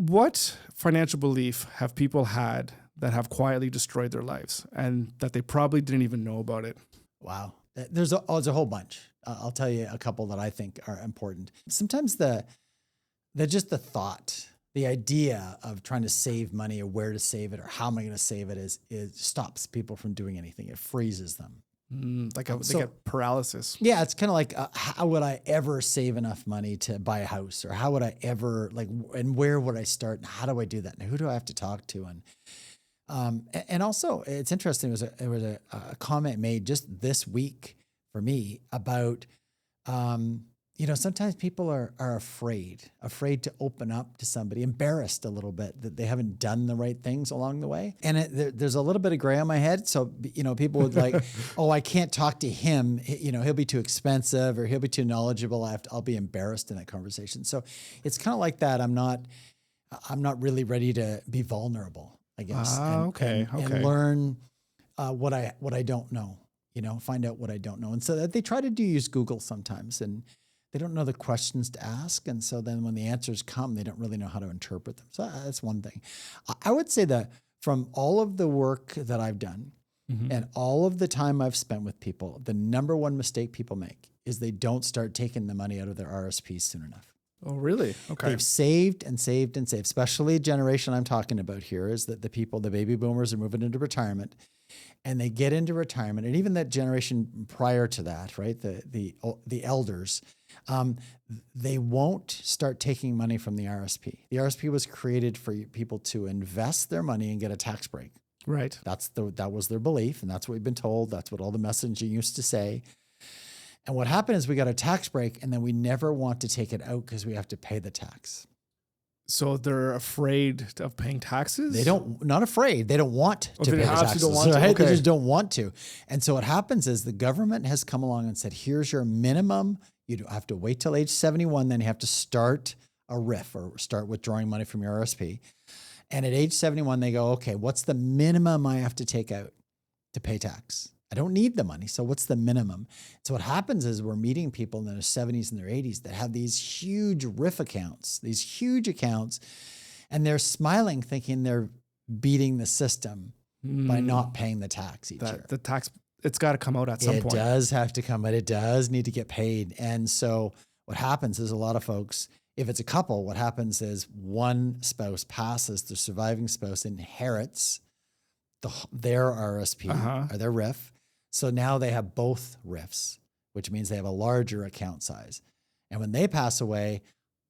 What financial belief have people had that have quietly destroyed their lives and that they probably didn't even know about it? Wow. There's a whole bunch. I'll tell you a couple that I think are important. Sometimes just the thought, the idea of trying to save money or where to save it or how am I going to save it is stops people from doing anything. It freezes them. They get paralysis. Yeah, it's kind of like, how would I ever save enough money to buy a house? Or how would I ever, and where would I start? And how do I do that? And who do I have to talk to? And also, it's interesting, there was a comment made just this week for me about, sometimes people are afraid to open up to somebody, embarrassed a little bit that they haven't done the right things along the way. And there's a little bit of gray on my head. So, people would like, oh, I can't talk to him. He'll be too expensive or he'll be too knowledgeable. I'll be embarrassed in that conversation. So it's kind of like that. I'm not really ready to be vulnerable, I guess. And learn what I don't know, find out what I don't know. And so they try to use Google sometimes, and they don't know the questions to ask. And so then when the answers come, they don't really know how to interpret them. So that's one thing. I would say that from all of the work that I've done and all of the time I've spent with people, the number one mistake people make is they don't start taking the money out of their RSPs soon enough. Oh, really? Okay. They've saved and saved and saved, especially the generation I'm talking about here is that the baby boomers are moving into retirement, and they get into retirement. And even that generation prior to that, right? The elders, they won't start taking money from the RSP. The RSP was created for people to invest their money and get a tax break. Right. That was their belief. And that's what we've been told. That's what all the messaging used to say. And what happened is we got a tax break, and then we never want to take it out because we have to pay the tax. So they're afraid of paying taxes? Not afraid. They don't want to pay the taxes. They just don't want to. And so what happens is the government has come along and said, here's your minimum. You have to wait till age 71. Then you have to start a RIF or start withdrawing money from your RSP. And at age 71, they go, okay, what's the minimum I have to take out to pay tax? I don't need the money. So what's the minimum? So what happens is we're meeting people in their 70s and their 80s that have these huge RIF accounts, and they're smiling thinking they're beating the system by not paying the tax each year. The tax, it's got to come out at some point. It does have to come out. It does need to get paid. And so what happens is a lot of folks, if it's a couple, what happens is one spouse passes, the surviving spouse inherits their RSP or their RIF. So now they have both RIFs, which means they have a larger account size. And when they pass away,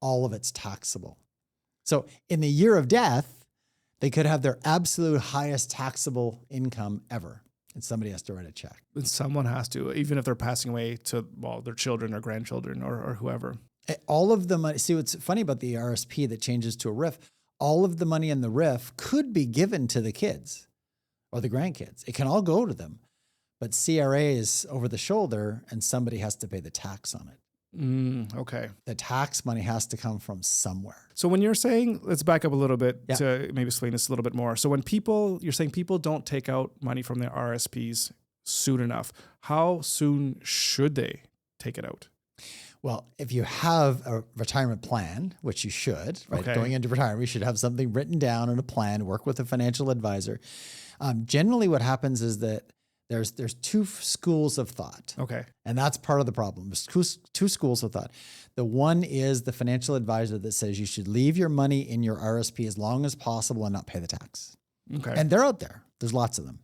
all of it's taxable. So in the year of death, they could have their absolute highest taxable income ever. And somebody has to write a check. And someone has to, even if they're passing away to their children or grandchildren or whoever. All of the money. See, what's funny about the RSP that changes to a RIF, all of the money in the RIF could be given to the kids or the grandkids. It can all go to them. But CRA is over the shoulder and somebody has to pay the tax on it. Okay. The tax money has to come from somewhere. So when you're saying, let's back up a little bit to maybe explain this a little bit more. So when you're saying people don't take out money from their RSPs soon enough, how soon should they take it out? Well, if you have a retirement plan, which you should, right? Okay. Going into retirement, you should have something written down in a plan, work with a financial advisor. Generally what happens is that there's two schools of thought. Okay. And that's part of the problem. There's two schools of thought. The one is the financial advisor that says you should leave your money in your RSP as long as possible and not pay the tax. Okay. And they're out there. There's lots of them.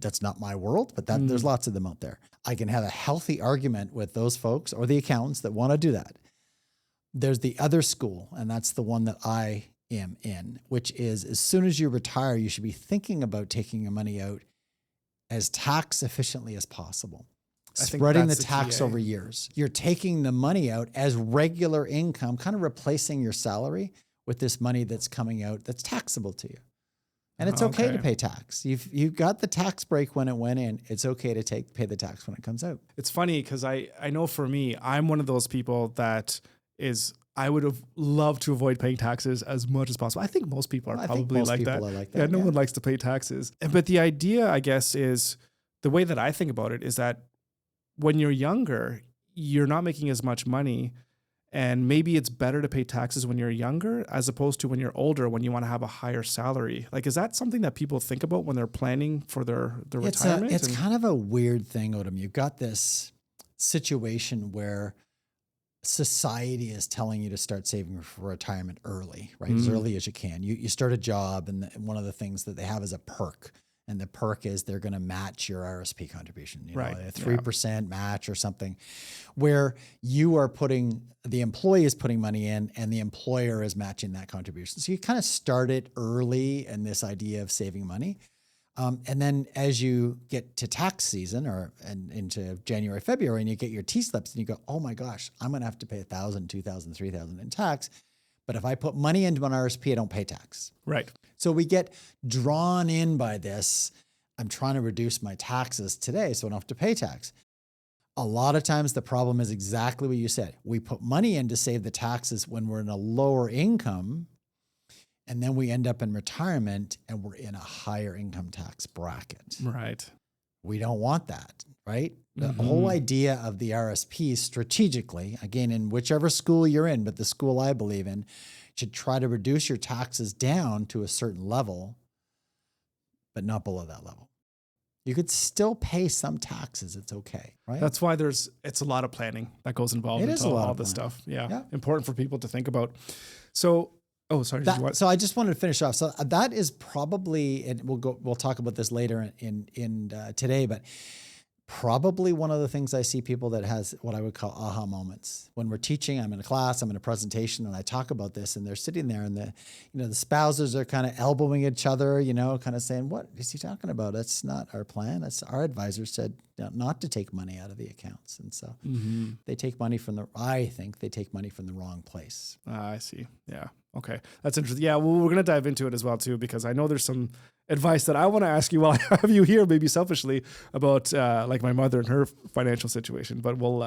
That's not my world, but there's lots of them out there. I can have a healthy argument with those folks or the accountants that want to do that. There's the other school, and that's the one that I am in, which is as soon as you retire, you should be thinking about taking your money out as tax efficiently as possible, spreading the tax over years. You're taking the money out as regular income, kind of replacing your salary with this money that's coming out that's taxable to you. And it's okay to pay tax. You've got the tax break when it went in. It's okay to pay the tax when it comes out. It's funny because I know for me, I'm one of those people that I would have loved to avoid paying taxes as much as possible. I think most people are probably like that. Yeah, no one likes to pay taxes. But the idea, I guess, is the way that I think about it is that when you're younger, you're not making as much money And maybe it's better to pay taxes when you're younger as opposed to when you're older, when you want to have a higher salary. Like, is that something that people think about when they're planning for their retirement? It's kind of a weird thing, Odum. You've got this situation where society is telling you to start saving for retirement early, right? As early as you can. You start a job, and one of the things that they have is a perk. And the perk is they're going to match your RSP contribution, you know, a 3% match or something, where you are the employee is putting money in and the employer is matching that contribution. So you kind of start it early in this idea of saving money. And then as you get to tax season and into January, February, and you get your T-slips and you go, oh my gosh, I'm going to have to pay $1,000, $2,000, $3,000 in tax. But if I put money into an RSP, I don't pay tax. Right. So we get drawn in by this. I'm trying to reduce my taxes today so I don't have to pay tax. A lot of times the problem is exactly what you said. We put money in to save the taxes when we're in a lower income, and then we end up in retirement and we're in a higher income tax bracket. Right. We don't want that, right? The whole idea of the RSP strategically, again, in whichever school you're in, but the school I believe in, should try to reduce your taxes down to a certain level, but not below that level. You could still pay some taxes. It's okay, right? That's why it's a lot of planning that goes involved into all this stuff. Yeah. Important for people to think about. So, sorry. So I just wanted to finish off. So that is probably, and we'll talk about this later in today, but probably one of the things I see people that has what I would call aha moments. When we're teaching, I'm in a class, I'm in a presentation, and I talk about this, and they're sitting there, and the spouses are kind of elbowing each other, kind of saying, "What is he talking about? That's not our plan. That's our advisor said not to take money out of the accounts." And so they take money I think they take money from the wrong place. I see. Yeah. Okay. That's interesting. Yeah. Well, we're going to dive into it as well too, because I know there's some advice that I want to ask you while I have you here, maybe selfishly, about like my mother and her financial situation, but we'll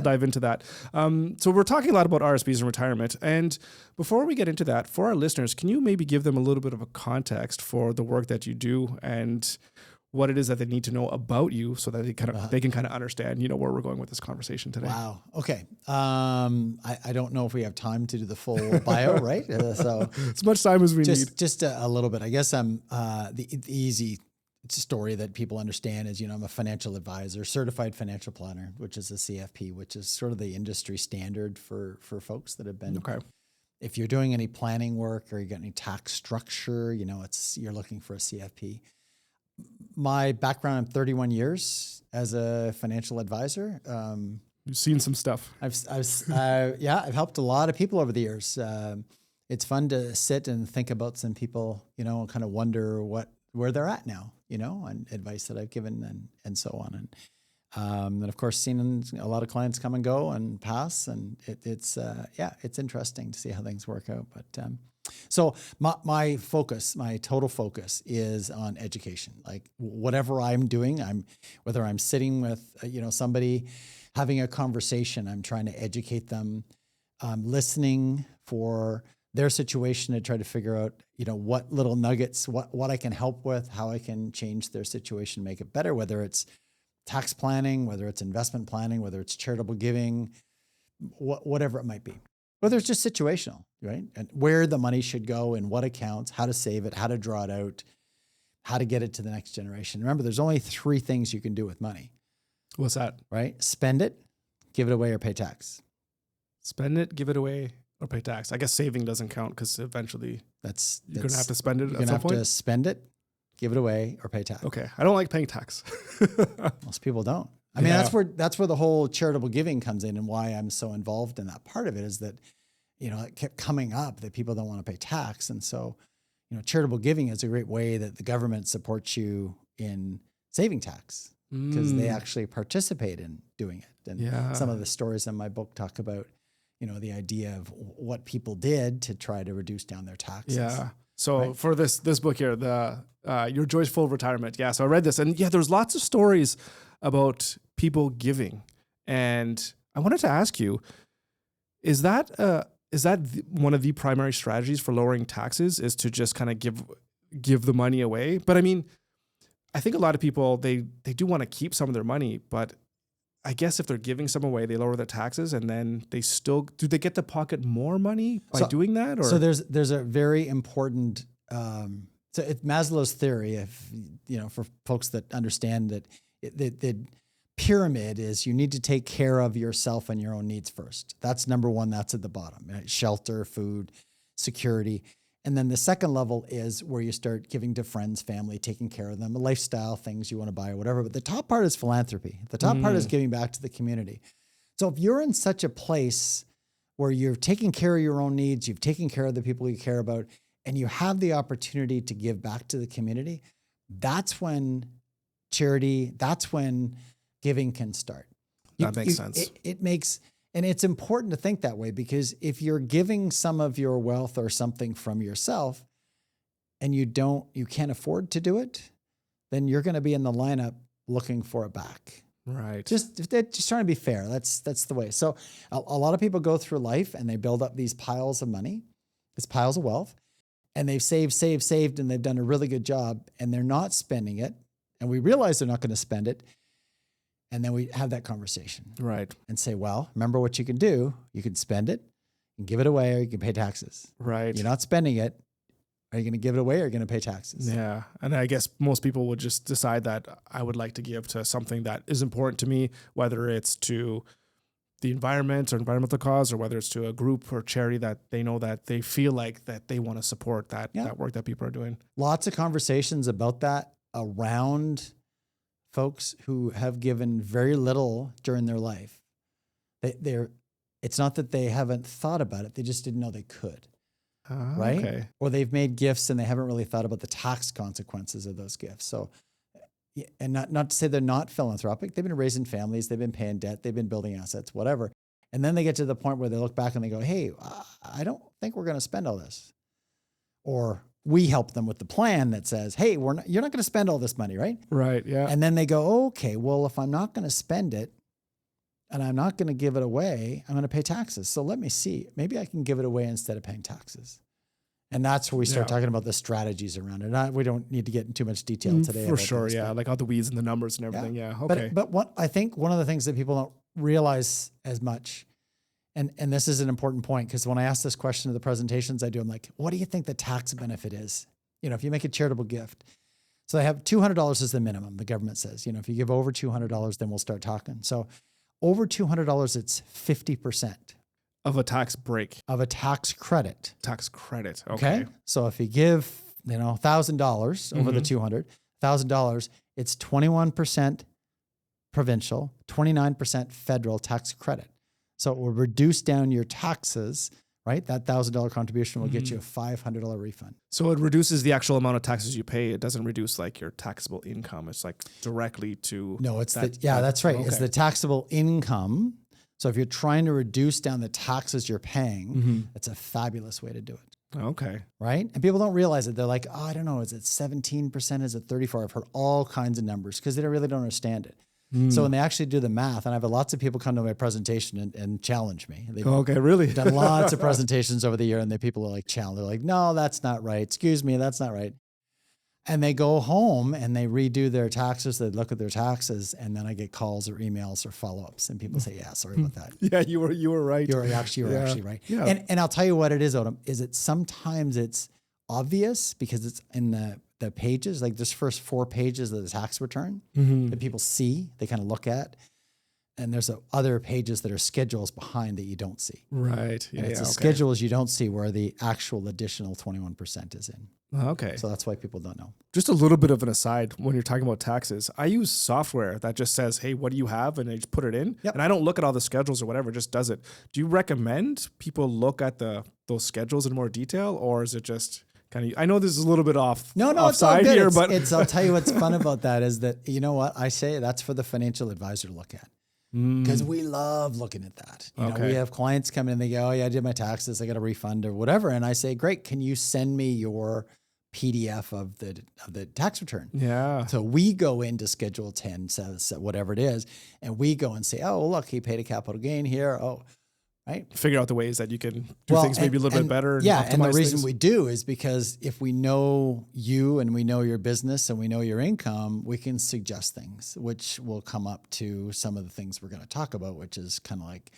dive into that. So we're talking a lot about RSPs and retirement. And before we get into that, for our listeners, can you maybe give them a little bit of a context for the work that you do and what it is that they need to know about you so that they can kind of understand, where we're going with this conversation today. Wow. Okay. I don't know if we have time to do the full bio, right? So as much time as we need. Just a little bit. I guess I'm the easy story that people understand is, I'm a financial advisor, certified financial planner, which is a CFP, which is sort of the industry standard for folks that have been. Okay. If you're doing any planning work or you got any tax structure, you're looking for a CFP. My background, I'm 31 years as a financial advisor. You've seen some stuff. I've helped a lot of people over the years. It's fun to sit and think about some people, and kind of wonder where they're at now, and advice that I've given and so on. And of course, seen a lot of clients come and go and pass, and it's interesting to see how things work out. But so my total focus is on education. Like whatever I'm doing, whether I'm sitting with somebody having a conversation, I'm trying to educate them, listening for their situation to try to figure out what little nuggets, what I can help with, how I can change their situation, make it better. Whether it's tax planning, whether it's investment planning, whether it's charitable giving, whatever it might be. Whether it's just situational, right? And where the money should go, in what accounts, how to save it, how to draw it out, how to get it to the next generation. Remember, there's only 3 things you can do with money. What's that? Right? Spend it, give it away, or pay tax. Spend it, give it away, or pay tax. I guess saving doesn't count because eventually you're going to have to spend it at some point. You're going to have to spend it, give it away, or pay tax. Okay. I don't like paying tax. Most people don't. I mean, that's where the whole charitable giving comes in, and why I'm so involved in that part of it is that, it kept coming up that people don't want to pay tax. And so, charitable giving is a great way that the government supports you in saving tax because they actually participate in doing it. And some of the stories in my book talk about, the idea of what people did to try to reduce down their taxes. Yeah. So for this book here, the Your Joyful Retirement. Yeah. So I read this, and there's lots of stories about people giving. And I wanted to ask you, is that one of the primary strategies for lowering taxes, is to just kind of give the money away? But I mean, I think a lot of people, they do want to keep some of their money, but I guess if they're giving some away, they lower their taxes, and then do they get to pocket more money by doing that? Or? So there's a very important, so it's Maslow's theory, if, for folks that understand that the pyramid is you need to take care of yourself and your own needs first. That's number one. That's at the bottom, right? Shelter, food, security. And then the second level is where you start giving to friends, family, taking care of them, lifestyle things you want to buy or whatever. But the top part is philanthropy. The top part is giving back to the community. So if you're in such a place where you're taking care of your own needs, you've taken care of the people you care about, and you have the opportunity to give back to the community, that's when charity, that's when giving can start. That makes sense. It makes... And it's important to think that way, because if you're giving some of your wealth or something from yourself and you can't afford to do it, then you're going to be in the lineup looking for it back. Right. Just trying to be fair. That's the way. So a lot of people go through life and they build up these piles of money, these piles of wealth, and they've saved, and they've done a really good job, and they're not spending it. And we realize they're not going to spend it. And then we have that conversation. Right. And say, well, remember what you can do. You can spend it and give it away, or you can pay taxes. Right. You're not spending it. Are you going to give it away, or are you going to pay taxes? Yeah. And I guess most people would just decide that I would like to give to something that is important to me, whether it's to the environment or environmental cause, or whether it's to a group or charity that they know that they feel like that they want to support that work that people are doing. Lots of conversations about that around folks who have given very little during their life. It's not that they haven't thought about it. They just didn't know they could. Right? Okay. Or they've made gifts and they haven't really thought about the tax consequences of those gifts. So, and not to say they're not philanthropic. They've been raising families. They've been paying debt. They've been building assets, whatever. And then they get to the point where they look back and they go, hey, I don't think we're going to spend all this. Or we help them with the plan that says, hey, you're not going to spend all this money, right? Right, yeah. And then they go, okay, well, if I'm not going to spend it and I'm not going to give it away, I'm going to pay taxes. So let me see. Maybe I can give it away instead of paying taxes. And that's where we start talking about the strategies around it. We don't need to get in too much detail today. For sure, yeah. Like all the weeds and the numbers and everything, yeah. Okay. But I think one of the things that people don't realize as much, and this is an important point, because when I ask this question to the presentations I do, I'm like, what do you think the tax benefit is? If you make a charitable gift. So they have $200 is the minimum, the government says. If you give over $200, then we'll start talking. So over $200, it's 50%. Of a tax break. Of a tax credit. Tax credit, okay. So if you give, $1,000 over the $200,000, it's 21% provincial, 29% federal tax credit. So it will reduce down your taxes, right? That $1,000 contribution will get you a $500 refund. So it reduces the actual amount of taxes you pay. It doesn't reduce like your taxable income. It's like directly to... No, it's that's right. Okay. It's the taxable income. So if you're trying to reduce down the taxes you're paying, it's a fabulous way to do it. Okay. Right? And people don't realize it. They're like, oh, I don't know. Is it 17%? Is it 34%? I've heard all kinds of numbers because they really don't understand it. So when they actually do the math, and I've had lots of people come to my presentation and challenge me. Really? Done lots of presentations over the year, and people are like challenged. They're like, no, that's not right. Excuse me, that's not right. And they go home and they redo their taxes. They look at their taxes, and then I get calls or emails or follow-ups, and people say, yeah, sorry about that. Yeah, you were right. You were actually right. Yeah. And I'll tell you what it is, Odum, is it sometimes it's obvious because it's in the pages, like this first 4 pages of the tax return that people see, they kind of look at. And there's other pages that are schedules behind that you don't see. Right. Yeah, and it's the schedules you don't see where the actual additional 21% is in. Okay. So that's why people don't know. Just a little bit of an aside when you're talking about taxes. I use software that just says, hey, what do you have? And I just put it in. Yep. And I don't look at all the schedules or whatever, it just does it. Do you recommend people look at those schedules in more detail, or is it just... I know this is a little bit off. No, it's all good. Here, but I'll tell you what's fun about that is that, you know what I say, that's for the financial advisor to look at, because we love looking at that. You know, we have clients come in and they go, oh yeah, I did my taxes, I got a refund or whatever, and I say, great, can you send me your PDF of the tax return? Yeah. So we go into Schedule 10, so whatever it is, and we go and say, oh, look, he paid a capital gain here. Oh. right? Figure out the ways that you can do things maybe a little bit better. Yeah. And the reason we do is because if we know you and we know your business and we know your income, we can suggest things, which will come up to some of the things we're going to talk about, which is kind of like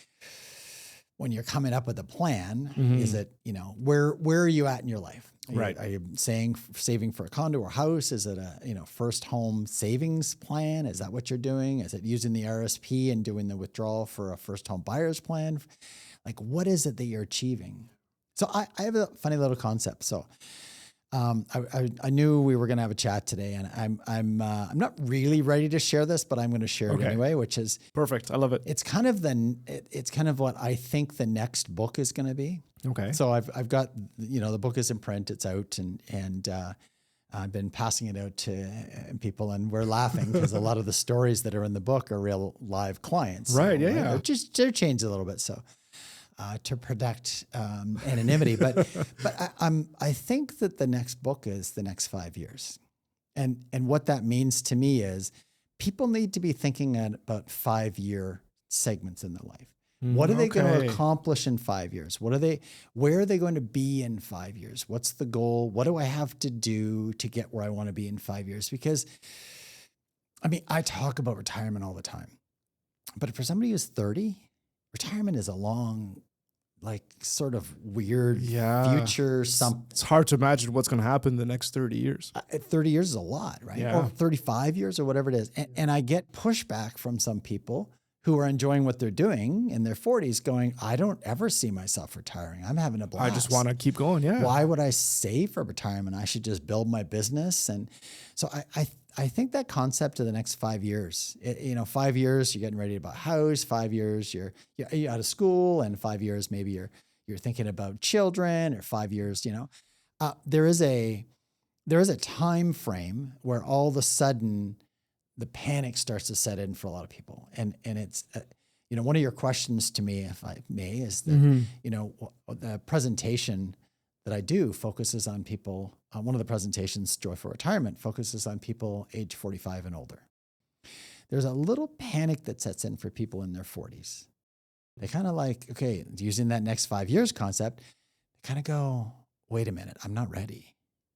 when you're coming up with a plan, is it, where are you at in your life? Are you saving for a condo or house? Is it a, first home savings plan? Is that what you're doing? Is it using the RRSP and doing the withdrawal for a first home buyer's plan? Like, what is it that you're achieving? So I have a funny little concept. So I knew we were going to have a chat today, and I'm not really ready to share this, but I'm going to share it anyway, which is perfect. I love it. It's kind of what I think the next book is going to be. Okay. So I've got, the book is in print, it's out, and I've been passing it out to people, and we're laughing because a lot of the stories that are in the book are real live clients. Right. So, Yeah. They're changed a little bit. So. To protect anonymity, but I think that the next book is the next 5 years, and what that means to me is people need to be thinking about 5-year segments in their life. What are they going to accomplish in 5 years? Where are they going to be in 5 years? What's the goal? What do I have to do to get where I want to be in 5 years? Because, I talk about retirement all the time, but for somebody who's 30, retirement is a long, sort of weird future. It's hard to imagine what's going to happen in the next 30 years. 30 years is a lot, right? Yeah. Or 35 years or whatever it is. And I get pushback from some people who are enjoying what they're doing in their 40s going, I don't ever see myself retiring. I'm having a blast. I just want to keep going. Yeah. Why would I save for retirement? I should just build my business. And so I think that concept of the next 5 years, 5 years, you're getting ready to buy a house, 5 years, you're out of school, and 5 years, maybe you're thinking about children, or 5 years, there is a time frame where all of a sudden the panic starts to set in for a lot of people. And it's, one of your questions to me, if I may, is that, the presentation that I do focuses on people. One of the presentations, Joyful Retirement, focuses on people age 45 and older. There's a little panic that sets in for people in their 40s. They kind of using that next 5 years concept, they kind of go, wait a minute, I'm not ready.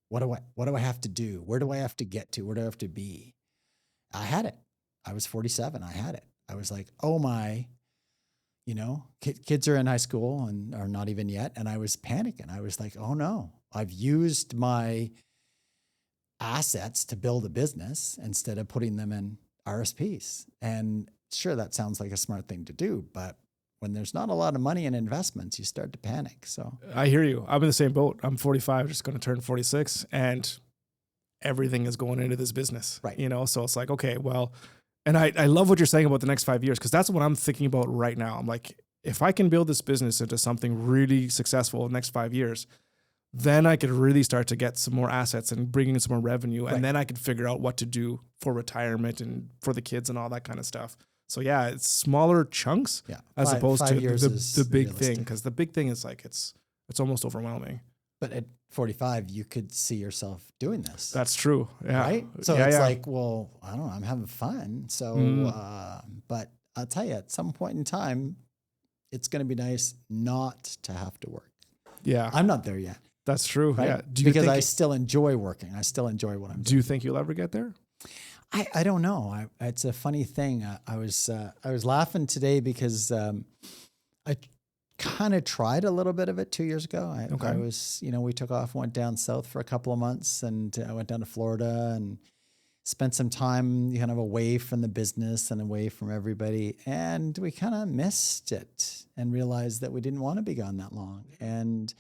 What do I have to do? Where do I have to get to? Where do I have to be? I had it. I was 47. I had it. I was like, oh my, kids are in high school and are not even yet. And I was panicking. I was like, oh no, I've used my assets to build a business instead of putting them in RSPs. And sure, that sounds like a smart thing to do, but when there's not a lot of money in investments, you start to panic. So I hear you. I'm in the same boat. I'm 45, just going to turn 46, and everything is going into this business, right? So it's like, okay, well, and I love what you're saying about the next 5 years, because that's what I'm thinking about right now. I'm like, if I can build this business into something really successful in the next 5 years, then I could really start to get some more assets and bring in some more revenue. Right. And then I could figure out what to do for retirement and for the kids and all that kind of stuff. So yeah, it's smaller chunks as opposed to the big thing. Because the big thing is it's almost overwhelming. But at 45, you could see yourself doing this. That's true. Yeah. Right? So it's like, well, I don't know, I'm having fun. So, but I'll tell you, at some point in time, it's going to be nice not to have to work. Yeah. I'm not there yet. That's true. Right? Yeah. Because I still enjoy working. I still enjoy what I'm doing. Do you think you'll ever get there? I don't know. It's a funny thing. I was laughing today because I kind of tried a little bit of it 2 years ago. I was, we took off, went down south for a couple of months, and I went down to Florida and spent some time kind of away from the business and away from everybody. And we kind of missed it and realized that we didn't want to be gone that long. And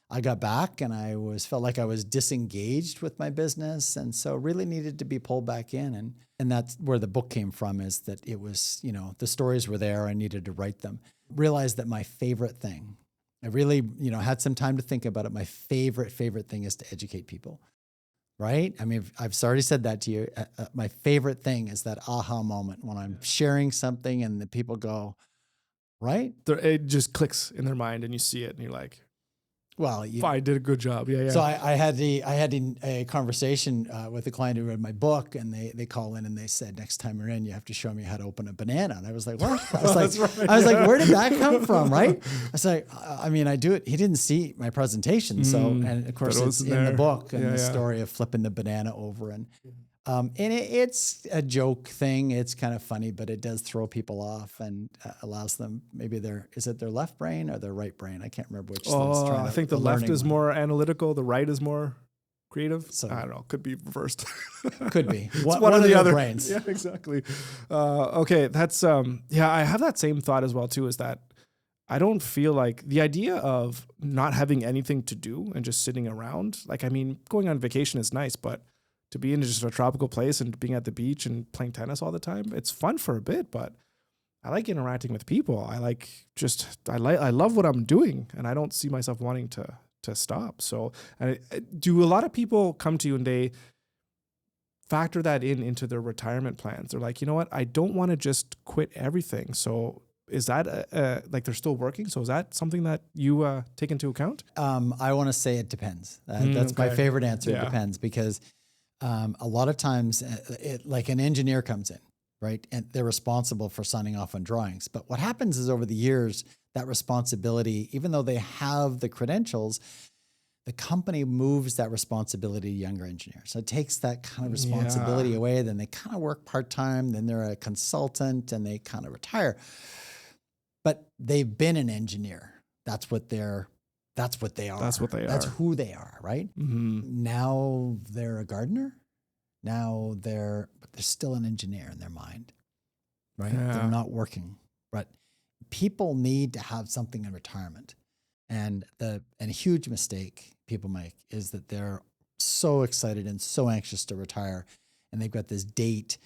I got back and felt like I was disengaged with my business. And so really needed to be pulled back in. And that's where the book came from, is that it was, the stories were there. I needed to write them. Realized that my favorite thing, I really, had some time to think about it. My favorite thing is to educate people, right? I mean, I've already said that to you. My favorite thing is that aha moment when I'm sharing something and the people go, right? It just clicks in their mind and you see it and you're like, Well, I did a good job. Yeah. So I had a conversation with a client who read my book, and they call in and they said, next time you're in, you have to show me how to open a banana. And I was like, what? I was like, where did that come from? Right? I was like, I mean, I do it. He didn't see my presentation. So, and of course it's in the book and the story of flipping the banana over and it's a joke thing. It's kind of funny, but it does throw people off and allows them, maybe is it their left brain or their right brain? I can't remember which. I think the left is more analytical. The right is more creative. So, I don't know. Could be reversed. Could be. one or the other. Brains. Yeah, exactly. Okay. That's, I have that same thought as well too, is that I don't feel like the idea of not having anything to do and just sitting around, like, I mean, going on vacation is nice, but to be in just a tropical place and being at the beach and playing tennis all the time, it's fun for a bit, but I like interacting with people. I love what I'm doing, and I don't see myself wanting to stop. So, do a lot of people come to you and they factor that into their retirement plans? They're like, you know what? I don't want to just quit everything. So is that like they're still working? So is that something that you take into account? I want to say it depends. That's my favorite answer. Yeah. It depends, because a lot of times, like an engineer comes in, right? And they're responsible for signing off on drawings. But what happens is over the years, that responsibility, even though they have the credentials, the company moves that responsibility to younger engineers. So it takes that kind of responsibility away. Then they kind of work part-time. Then they're a consultant and they kind of retire. But they've been an engineer. That's what they are. That's who they are, right? Mm-hmm. Now they're a gardener. Now they're still an engineer in their mind, right? Yeah. They're not working. But people need to have something in retirement. And a huge mistake people make is that they're so excited and so anxious to retire, and they've got this date.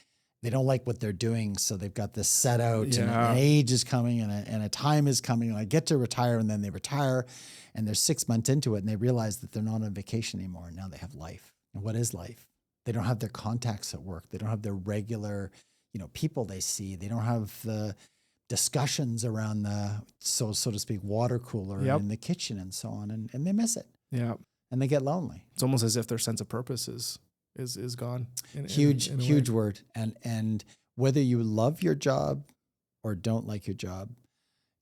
They don't like what they're doing, so they've got this set out, and an age is coming, and a time is coming, and I get to retire, and then they retire, and they're 6 months into it, and they realize that they're not on vacation anymore, and now they have life. And what is life? They don't have their contacts at work. They don't have their regular, people they see. They don't have the discussions around the, so to speak, water cooler in the kitchen and so on, and they miss it. Yeah. And they get lonely. It's almost as if their sense of purpose is gone. Huge word. And whether you love your job or don't like your job,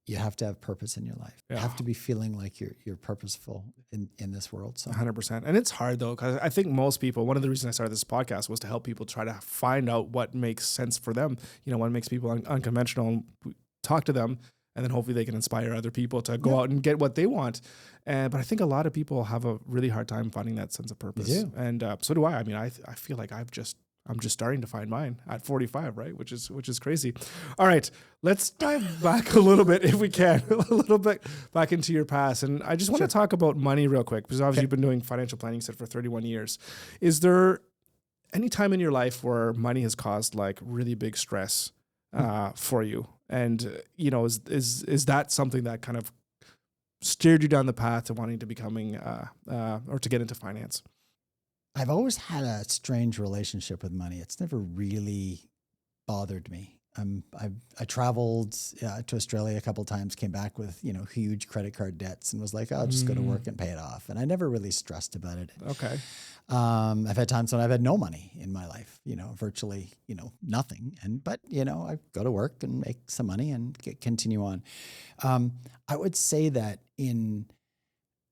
you have to have purpose in your life. Yeah. You have to be feeling like you're purposeful in this world. So 100%. And it's hard though, because I think most people, one of the reasons I started this podcast was to help people try to find out what makes sense for them. What makes people unconventional, and talk to them, and then hopefully they can inspire other people to go out and get what they want. But I think a lot of people have a really hard time finding that sense of purpose. They do. And so do I. I mean, I feel like I'm just starting to find mine at 45, right? Which is crazy. All right, let's dive back a little bit, if we can, a little bit back into your past. And I just want to talk about money real quick, because obviously you've been doing financial planning for 31 years. Is there any time in your life where money has caused like really big stress for you? And, is that something that kind of steered you down the path to wanting to becoming or to get into finance? I've always had a strange relationship with money. It's never really bothered me. I traveled to Australia a couple of times, came back with, huge credit card debts, and was like, I'll just go to work and pay it off. And I never really stressed about it. Okay. I've had times when I've had no money in my life, virtually, nothing. But I go to work and make some money and continue on. I would say that in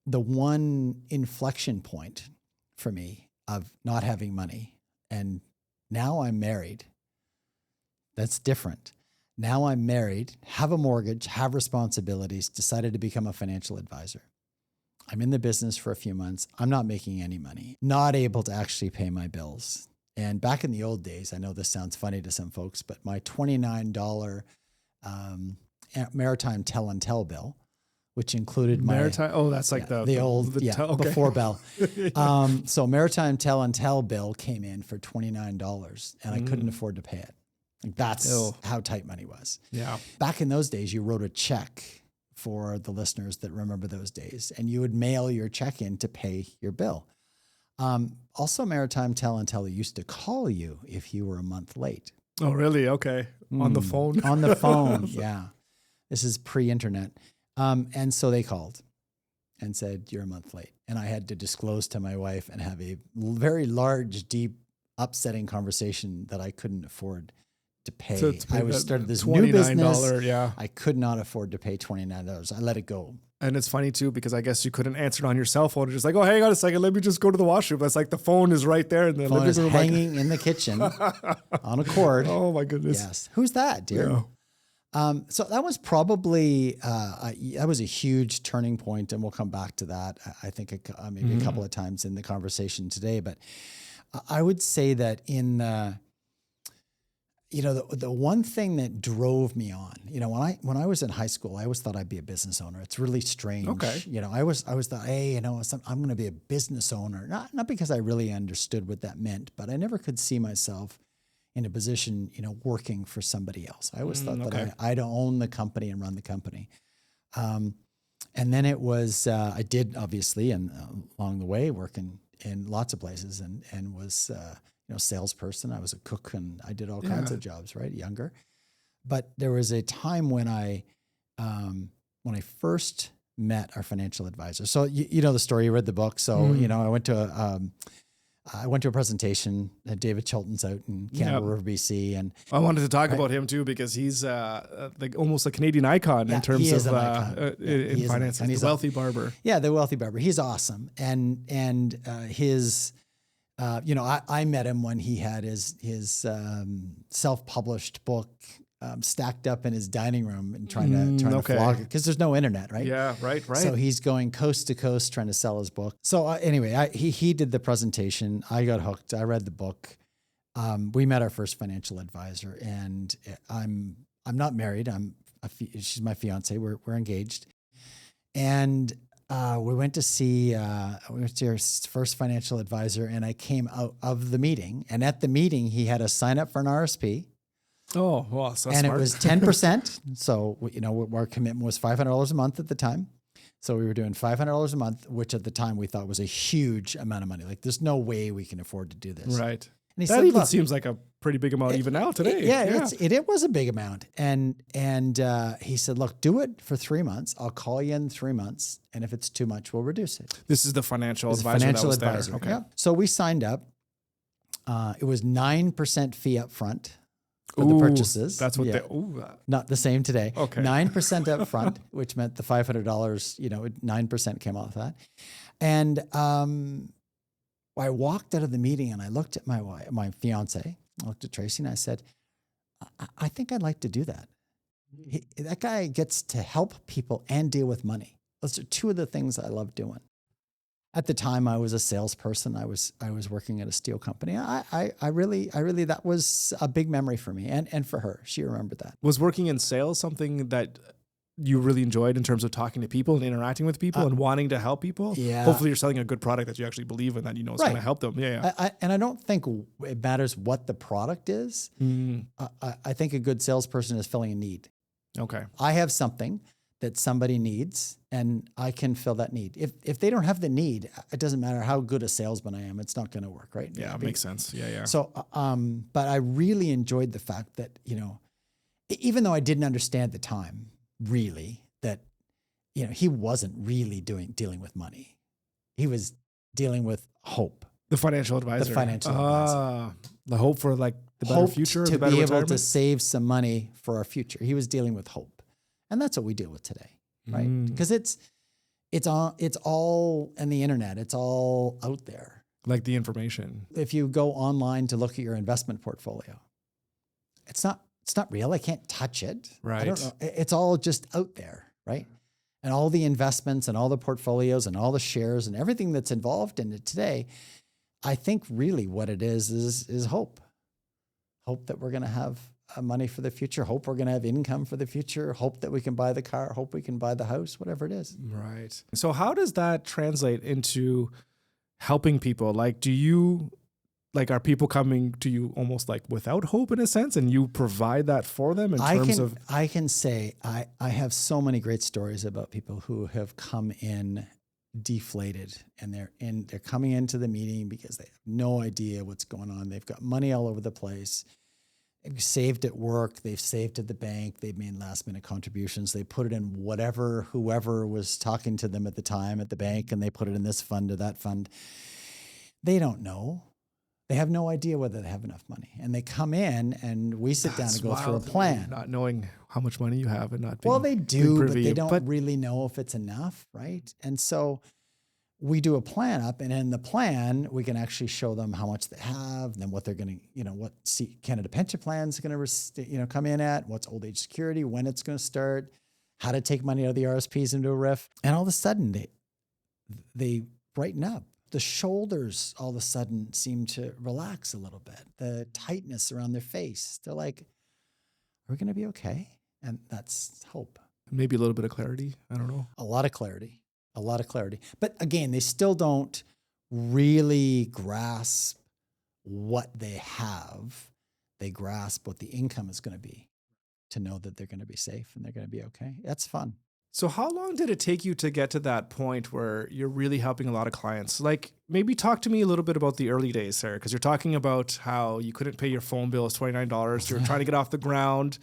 the one inflection point for me of not having money, and now I'm married. That's different. Now I'm married, have a mortgage, have responsibilities, decided to become a financial advisor. I'm in the business for a few months. I'm not making any money, not able to actually pay my bills. And back in the old days, I know this sounds funny to some folks, but my $29 maritime tell and tell bill, which included maritime. That's like the old before bell. So maritime tell and tell bill came in for $29, and I couldn't afford to pay it. That's how tight money was. Yeah. Back in those days, you wrote a check, for the listeners that remember those days, and you would mail your check in to pay your bill. Also, maritime tell and tell used to call you if you were a month late. Oh, really? Okay. On the phone? On the phone, yeah. This is pre-internet. And so they called. and said, "You're a month late." And I had to disclose to my wife and have a very large, deep, upsetting conversation that I couldn't afford to pay. So I was started this new business. Yeah. I could not afford to pay $29. I let it go. And it's funny too, because I guess you couldn't answer it on your cell phone. You're just like, oh, hang on a second. Let me just go to the washroom. That's like the phone is right there. And the phone is hanging in the kitchen on a cord. Oh my goodness. Yes. Who's that, dear? Yeah. So that was probably, that was a huge turning point, and we'll come back to that. I think maybe a couple of times in the conversation today, but I would say that in, the one thing that drove me on, when I was in high school, I always thought I'd be a business owner. It's really strange. Okay. I always thought, hey, I'm going to be a business owner. Not because I really understood what that meant, but I never could see myself in a position, working for somebody else. I always thought that I'd own the company and run the company. And then it was, I did obviously, and along the way work in lots of places and was, salesperson. I was a cook and I did all kinds of jobs, right? Younger. But there was a time when I first met our financial advisor. So you know the story, you read the book. So, I went to a presentation at David Chilton's out in Campbell River, BC. And I wanted to talk about him too, because he's like almost a Canadian icon in terms of in finance. He's the wealthy barber. Yeah, the wealthy barber. He's awesome. And his, I met him when he had his self-published book stacked up in his dining room and trying to vlog it, because there's no internet, right? Yeah, right. So he's going coast to coast trying to sell his book. So anyway, he did the presentation. I got hooked. I read the book. We met our first financial advisor, and I'm not married. She's my fiance. We're engaged, and we went to see our first financial advisor, and I came out of the meeting, and at the meeting he had us sign up for an RRSP. Oh, wow. So and smart. It was 10%. So, our commitment was $500 a month at the time. So we were doing $500 a month, which at the time we thought was a huge amount of money. Like, there's no way we can afford to do this. Right. And he said, even seems like a pretty big amount even now today. It was a big amount. And he said, look, do it for 3 months. I'll call you in 3 months. And if it's too much, we'll reduce it. This is the financial advisor. There. Okay. Yeah. So we signed up. It was 9% fee up front. For the purchases. That's what not the same today. Okay. 9% up front, which meant the $500, 9% came off that. And I walked out of the meeting and I looked at my fiance, I looked at Tracy, and I said, I think I'd like to do that. That guy gets to help people and deal with money. Those are two of the things I love doing. At the time, I was a salesperson. I was working at a steel company. I really, that was a big memory for me and for her. She remembered that. Was working in sales something that you really enjoyed in terms of talking to people and interacting with people and wanting to help people? Yeah. Hopefully you're selling a good product that you actually believe in, that is going to help them. Yeah. And I don't think it matters what the product is. I think a good salesperson is filling a need. Okay. I have something that somebody needs, and I can fill that need. If they don't have the need, it doesn't matter how good a salesman I am, it's not going to work, right? Yeah, it makes sense. Yeah. So, but I really enjoyed the fact that, even though I didn't understand at the time, really, that, he wasn't really dealing with money. He was dealing with hope. The financial advisor. The hope for like the better future, to the better be retirement? able to save some money for our future. He was dealing with hope. And that's what we deal with today, right? Because it's all in the internet. It's all out there. Like the information. If you go online to look at your investment portfolio, it's not real. I can't touch it. Right. I don't know. It's all just out there, right? And all the investments and all the portfolios and all the shares and everything that's involved in it today, I think really what it is hope. Hope that we're going to have money for the future, hope we're going to have income for the future, hope that we can buy the car, hope we can buy the house, whatever it is. Right. So how does that translate into helping people? Like, are people coming to you almost like without hope in a sense, and you provide that for them I can say I have so many great stories about people who have come in deflated, and they're coming into the meeting because they have no idea what's going on. They've got money all over the place. saved at work, they've saved at the bank, they've made last minute contributions, they put it in whoever was talking to them at the time at the bank, and they put it in this fund or that fund. They don't know. They have no idea whether they have enough money. And they come in and we sit down and go through a plan. Not knowing how much money you have and not being Well, they do, but they don't really know if it's enough, right? And so we do a plan up, and in the plan, we can actually show them how much they have, and then what they're going to, what Canada Pension Plan's going to, come in at, what's old age security, when it's going to start, how to take money out of the RSPs into a RIF. And all of a sudden, they brighten up. The shoulders all of a sudden seem to relax a little bit. The tightness around their face. They're like, are we going to be okay? And that's hope. Maybe a little bit of clarity. I don't know. A lot of clarity. But again, they still don't really grasp what they have. They grasp what the income is going to be to know that they're going to be safe and they're going to be okay. That's fun. So how long did it take you to get to that point where you're really helping a lot of clients? Like, maybe talk to me a little bit about the early days, Sarah, because you're talking about how you couldn't pay your phone bill. It's $29. You're trying to get off the ground.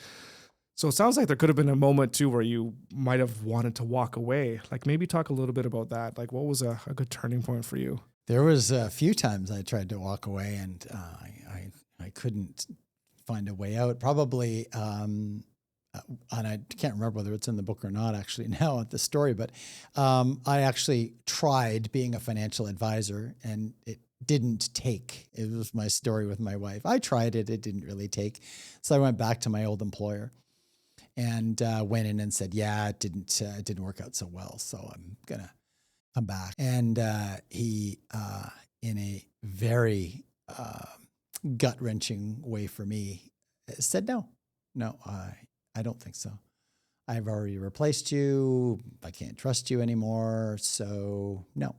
So it sounds like there could have been a moment too where you might have wanted to walk away. Like, maybe talk a little bit about that. Like, what was a good turning point for you? There was a few times I tried to walk away, and I couldn't find a way out. Probably, and I can't remember whether it's in the book or not actually now at the story, but I actually tried being a financial advisor, and it didn't take. It was my story with my wife. I tried it. It didn't really take. So I went back to my old employer and went in and said, yeah, it didn't work out so well. So I'm going to come back. And he, in a very gut-wrenching way for me, said, no, I don't think so. I've already replaced you. I can't trust you anymore. So no.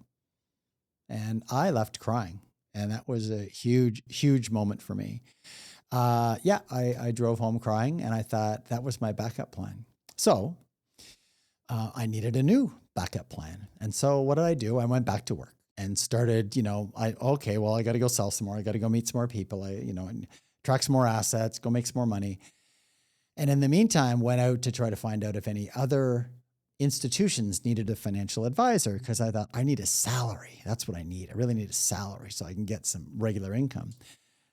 And I left crying. And that was a huge, huge moment for me. I drove home crying, and I thought that was my backup plan. So I needed a new backup plan. And so what did I do? I went back to work and started, I got to go sell some more. I got to go meet some more people. And attract some more assets, go make some more money. And in the meantime, went out to try to find out if any other institutions needed a financial advisor, because I thought I need a salary. That's what I need. I really need a salary so I can get some regular income.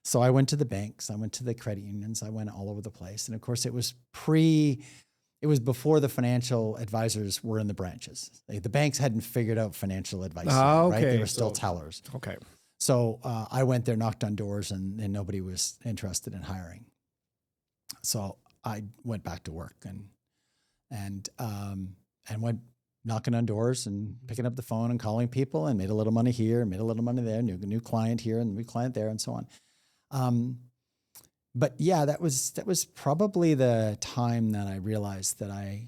So I went to the banks, I went to the credit unions, I went all over the place. And of course it was before the financial advisors were in the branches. The banks hadn't figured out financial advice yet, right? They were still tellers. Okay. So I went there, knocked on doors, and nobody was interested in hiring. So I went back to work and went knocking on doors and picking up the phone and calling people, and made a little money here, made a little money there, new client here and new client there, and so on. But yeah, that was probably the time that I realized that I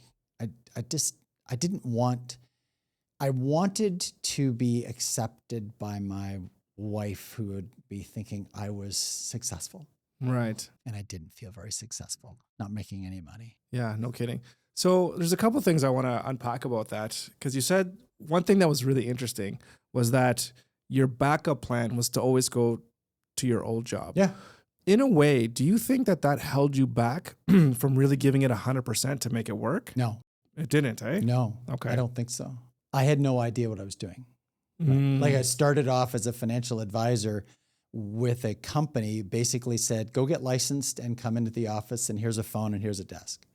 wanted to be accepted by my wife, who would be thinking I was successful. Right. And I didn't feel very successful, not making any money. Yeah, no kidding. So there's a couple of things I want to unpack about that, because you said one thing that was really interesting was that your backup plan was to always go to your old job. Yeah. In a way, do you think that held you back from really giving it 100% to make it work? No. It didn't, eh? No. Okay. I don't think so. I had no idea what I was doing. Like, I started off as a financial advisor with a company, basically said, go get licensed and come into the office, and here's a phone and here's a desk.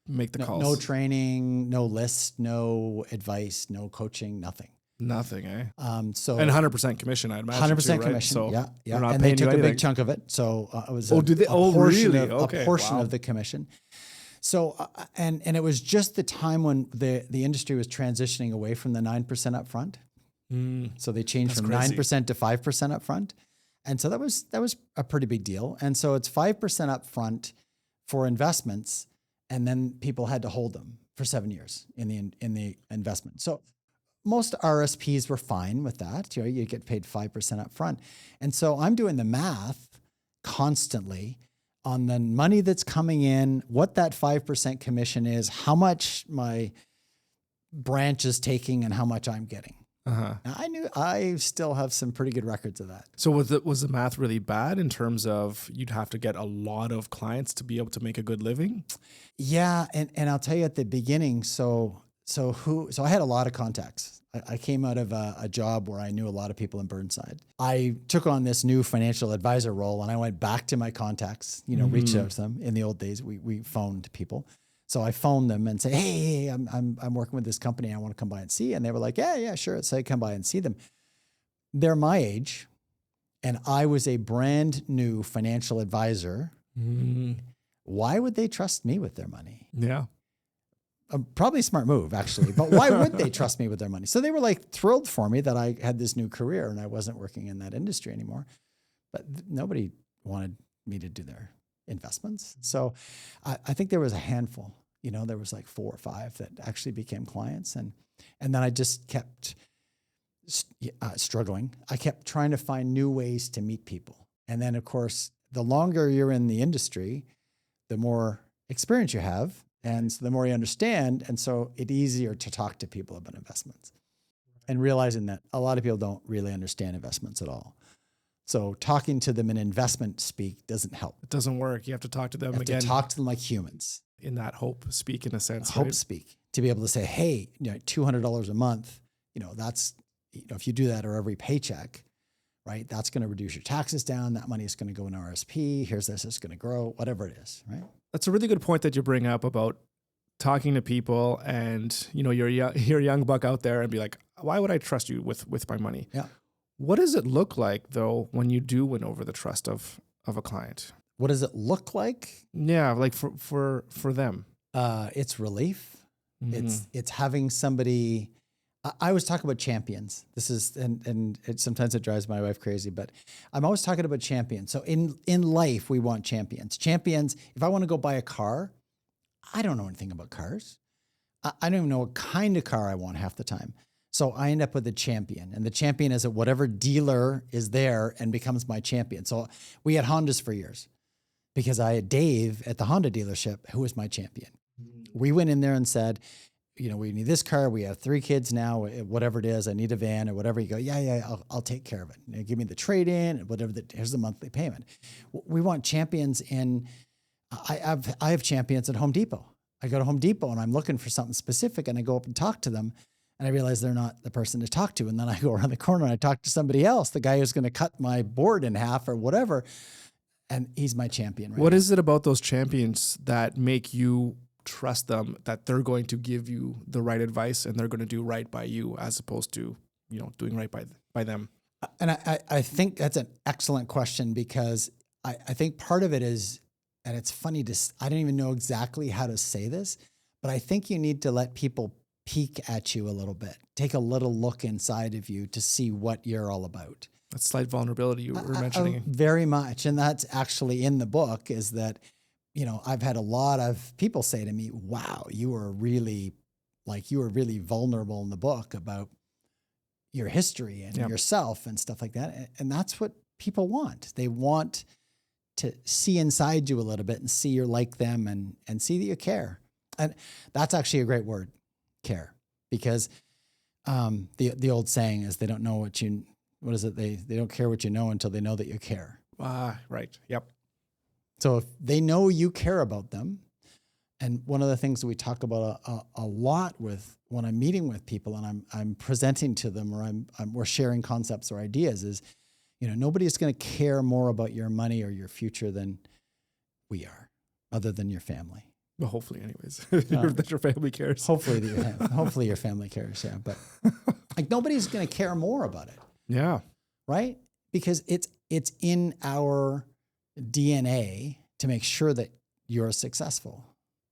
Make the calls. No training, no list, no advice, no coaching, nothing. Nothing, eh? So and 100% commission, I'd imagine. 100% commission. So yeah. and they took a big chunk of it. So it was a portion of the commission. So and it was just the time when the industry was transitioning away from the 9% up front. So they changed from 9% to 5% up front. And so that was a pretty big deal. And so it's 5% up front for investments, and then people had to hold them for 7 years in the investment. So most RSPs were fine with that. You get paid 5% up front. And so I'm doing the math constantly on the money that's coming in, what that 5% commission is, how much my branch is taking, and how much I'm getting. I still have some pretty good records of that. So was the math really bad in terms of you'd have to get a lot of clients to be able to make a good living? Yeah. And I'll tell you at the beginning, so I had a lot of contacts. I came out of a job where I knew a lot of people in Burnside. I took on this new financial advisor role and I went back to my contacts, reached out to them. In the old days, we phoned people. So I phoned them and said, hey, I'm working with this company. I want to come by and see. And they were like, yeah, sure. So I come by and see them. They're my age. And I was a brand new financial advisor. Why would they trust me with their money? Yeah. Probably a smart move, actually. But why would they trust me with their money? So they were like thrilled for me that I had this new career and I wasn't working in that industry anymore. But nobody wanted me to do their investments. So I think there was a handful, there was like 4 or 5 that actually became clients. And then I just kept struggling. I kept trying to find new ways to meet people. And then, of course, the longer you're in the industry, the more experience you have. And so the more you understand, and so it's easier to talk to people about investments and realizing that a lot of people don't really understand investments at all. So talking to them in investment speak doesn't help. It doesn't work. You have to talk to them you have again. To talk to them like humans. In that hope speak, in a sense. Hope speak. To be able to say, hey, $200 a month, that's, if you do that or every paycheck, right, that's going to reduce your taxes down. That money is going to go in RSP. Here's this, it's going to grow, whatever it is, right? That's a really good point that you bring up about talking to people and, you're a young buck out there and be like, why would I trust you with my money? Yeah. What does it look like though, when you do win over the trust of a client? What does it look like? Yeah. Like for them. It's relief. It's having somebody. I always talk about champions. This is, and sometimes it drives my wife crazy, but I'm always talking about champions. So in life, we want champions. Champions, if I want to go buy a car, I don't know anything about cars. I don't even know what kind of car I want half the time. So I end up with a champion, and the champion is at whatever dealer is there and becomes my champion. So we had Hondas for years because I had Dave at the Honda dealership who was my champion. We went in there and said, we need this car. We have 3 kids now, whatever it is. I need a van or whatever. You go, yeah, I'll take care of it. Give me the trade-in, whatever. Here's the monthly payment. We want champions in. I have champions at Home Depot. I go to Home Depot and I'm looking for something specific, and I go up and talk to them, and I realize they're not the person to talk to. And then I go around the corner and I talk to somebody else, the guy who's going to cut my board in half or whatever, and he's my champion. Right What now. is it about those champions that make you trust them that they're going to give you the right advice and they're going to do right by you as opposed to, doing right by them? And I think that's an excellent question, because I think part of it is, and it's funny I don't even know exactly how to say this, but I think you need to let people peek at you a little bit, take a little look inside of you to see what you're all about. That slight vulnerability you were mentioning. Very much. And that's actually in the book, is that, I've had a lot of people say to me, wow, you were really vulnerable in the book about your history and yourself and stuff like that. And that's what people want. They want to see inside you a little bit and see you're like them and see that you care. And that's actually a great word, care, because the old saying is they don't know what is it? They don't care what you know until they know that you care. Right. Yep. So if they know you care about them, and one of the things that we talk about a lot with when I'm meeting with people and I'm presenting to them, or we're sharing concepts or ideas, is, nobody is going to care more about your money or your future than we are, other than your family. Well, hopefully, anyways, that your family cares. Hopefully your family cares. Yeah, but like nobody's going to care more about it. Yeah. Right? Because it's in our DNA to make sure that you're successful.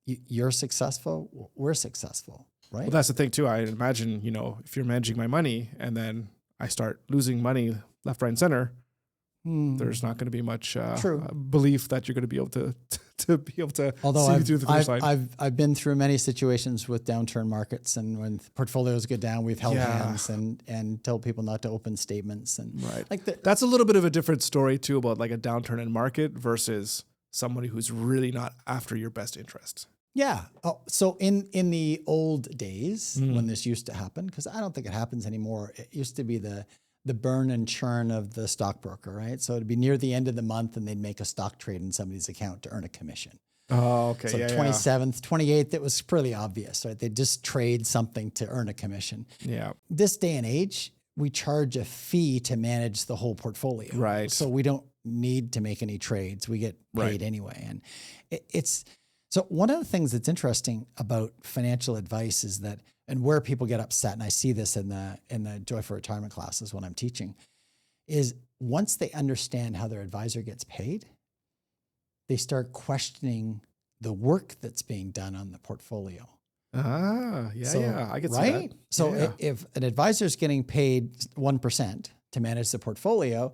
You're successful, we're successful, right? Well, that's the thing too. I imagine, if you're managing my money and then I start losing money left, right, and center, there's not going to be much belief that you're going to be able to be able to see through the finish line. I've been through many situations with downturn markets, and when portfolios go down, we've held hands and told people not to open statements, and that's a little bit of a different story too, about like a downturn in market versus somebody who's really not after your best interest. Yeah. Oh, so in the old days when this used to happen, because I don't think it happens anymore, it used to be the burn and churn of the stockbroker, right? So it'd be near the end of the month and they'd make a stock trade in somebody's account to earn a commission. Oh, okay. So 27th, 28th, it was pretty obvious, right? They just trade something to earn a commission. Yeah. This day and age, we charge a fee to manage the whole portfolio. Right. So we don't need to make any trades. We get paid anyway. And so one of the things that's interesting about financial advice is that, and where people get upset, and I see this in the Joy for Retirement classes when I'm teaching, is once they understand how their advisor gets paid, they start questioning the work that's being done on the portfolio. I get right. that. So if an advisor is getting paid 1% to manage the portfolio,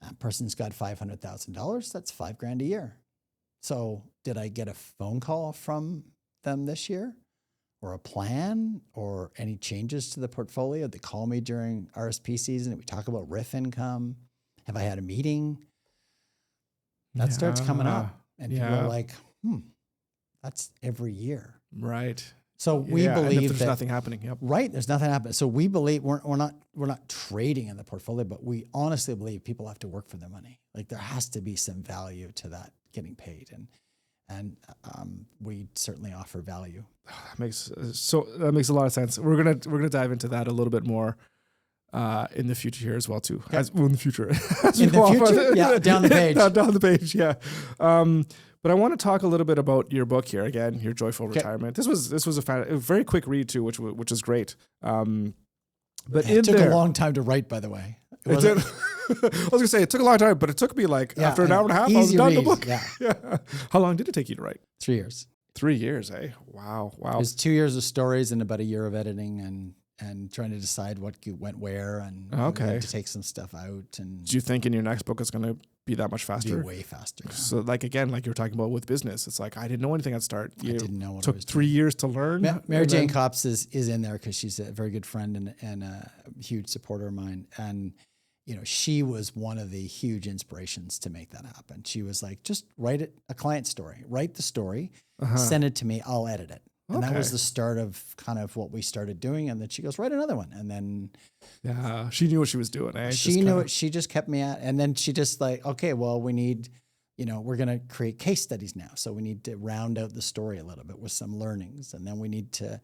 that person's got $500,000. That's $5,000 a year. So did I get a phone call from them this year, or a plan, or any changes to the portfolio? They call me during RSP season. We talk about RIF income. Have I had a meeting? That starts coming up, and people are like, that's every year. Right. So we believe there's nothing happening. Yep. Right. There's nothing happening. So we believe we're not trading in the portfolio, but we honestly believe people have to work for their money. Like there has to be some value to that getting paid. And we certainly offer value. That makes a lot of sense. We're gonna dive into that a little bit more in the future here as well too. Okay. In the future. Down the page. down the page, yeah. But I want to talk a little bit about your book here again, your Joyful Retirement. This was a very quick read too, which is great. But it took a long time to write, by the way. I was gonna say it took a long time, but it took me after an hour and a half, I was done the book. Yeah. How long did it take you to write? 3 years. 3 years, eh? Wow. It was 2 years of stories and about a year of editing and trying to decide what went where and to take some stuff out. And do you think in your next book it's going to be that much faster? Be way faster. Yeah. So again, like you were talking about with business, it's like I didn't know anything at start. I didn't know what took I was 3 years to learn. Mary Jane Copps is in there because she's a very good friend and a huge supporter of mine. And she was one of the huge inspirations to make that happen. She was like, just write a client story, write the story, send it to me, I'll edit it. And that was the start of kind of what we started doing. And then she goes, write another one. And then she knew what she was doing. Eh? She knew it. She just kept me at, and then she just like, okay, well, we need, we're going to create case studies now. So we need to round out the story a little bit with some learnings. And then we need to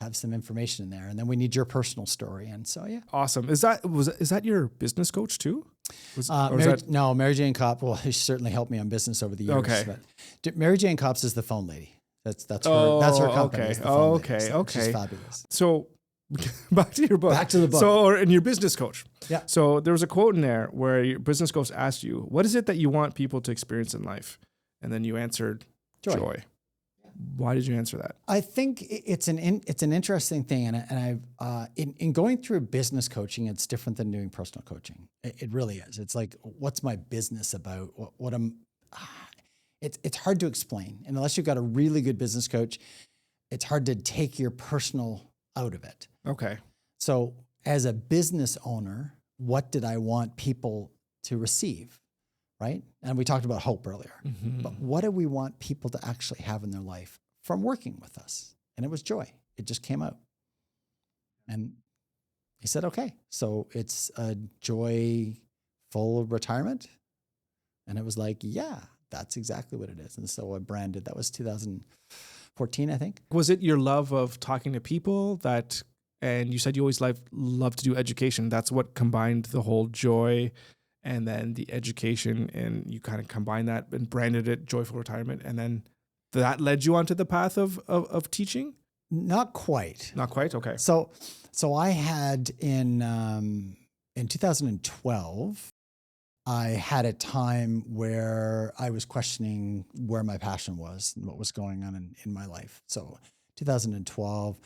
have some information in there. And then we need your personal story. And so, yeah. Awesome. Is that your business coach too? No, Mary Jane Copps. Well, she certainly helped me on business over the years. Okay. But Mary Jane Copps is the phone lady. That's her company. Okay. She's fabulous. So back to your book. Back to the book. So, or in your business coach. Yeah. So there was a quote in there where your business coach asked you, what is it that you want people to experience in life? And then you answered joy. Why did you answer that? I think it's an interesting thing. And I've in going through business coaching, it's different than doing personal coaching. It really is. It's like, what's my business about? What I'm, it's hard to explain. And unless you've got a really good business coach, it's hard to take your personal out of it. Okay. So as a business owner, what did I want people to receive? Right? And we talked about hope earlier. Mm-hmm. But what do we want people to actually have in their life from working with us? And it was joy. It just came out. And he said, okay, so it's a joyful retirement. And it was like, yeah, that's exactly what it is. And so I branded, that was 2014, I think. Was it your love of talking to people and you said you always love to do education. That's what combined the whole joy and then the education, and you kind of combined that and branded it Joyful Retirement. And then that led you onto the path of teaching? Not quite. Not quite. Okay. So I had in 2012, I had a time where I was questioning where my passion was and what was going on in my life. So 2012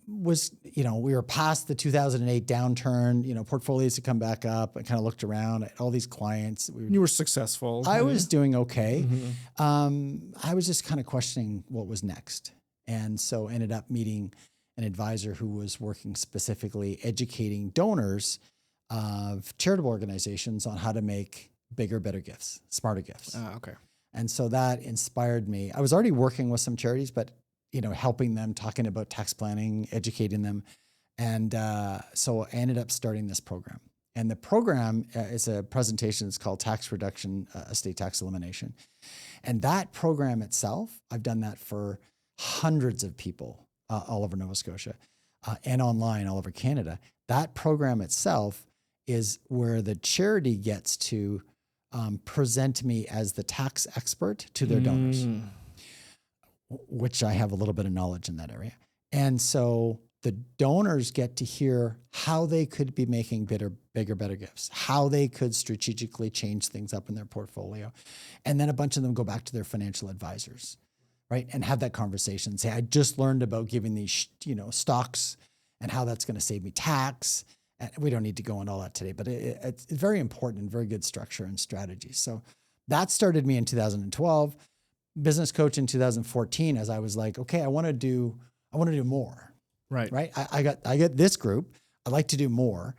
was, we were past the 2008 downturn, portfolios had come back up. I kind of looked around at all these clients. You were successful. I was doing okay. Mm-hmm. I was just kind of questioning what was next. And so ended up meeting an advisor who was working specifically educating donors of charitable organizations on how to make bigger, better gifts, smarter gifts. Okay. And so that inspired me. I was already working with some charities, but, helping them, talking about tax planning, educating them. And so I ended up starting this program. And the program is a presentation. It's called Tax Reduction, Estate Tax Elimination. And that program itself, I've done that for hundreds of people all over Nova Scotia and online all over Canada. That program itself is where the charity gets to present me as the tax expert to their donors, which I have a little bit of knowledge in that area. And so the donors get to hear how they could be making bigger, better gifts, how they could strategically change things up in their portfolio. And then a bunch of them go back to their financial advisors, right? And have that conversation. Say, I just learned about giving these, stocks and how that's going to save me tax. And we don't need to go into all that today, but it's very important and very good structure and strategy. So that started me in 2012. Business coach in 2014, as I was like, okay, I want to do more. Right. I got this group. I'd like to do more.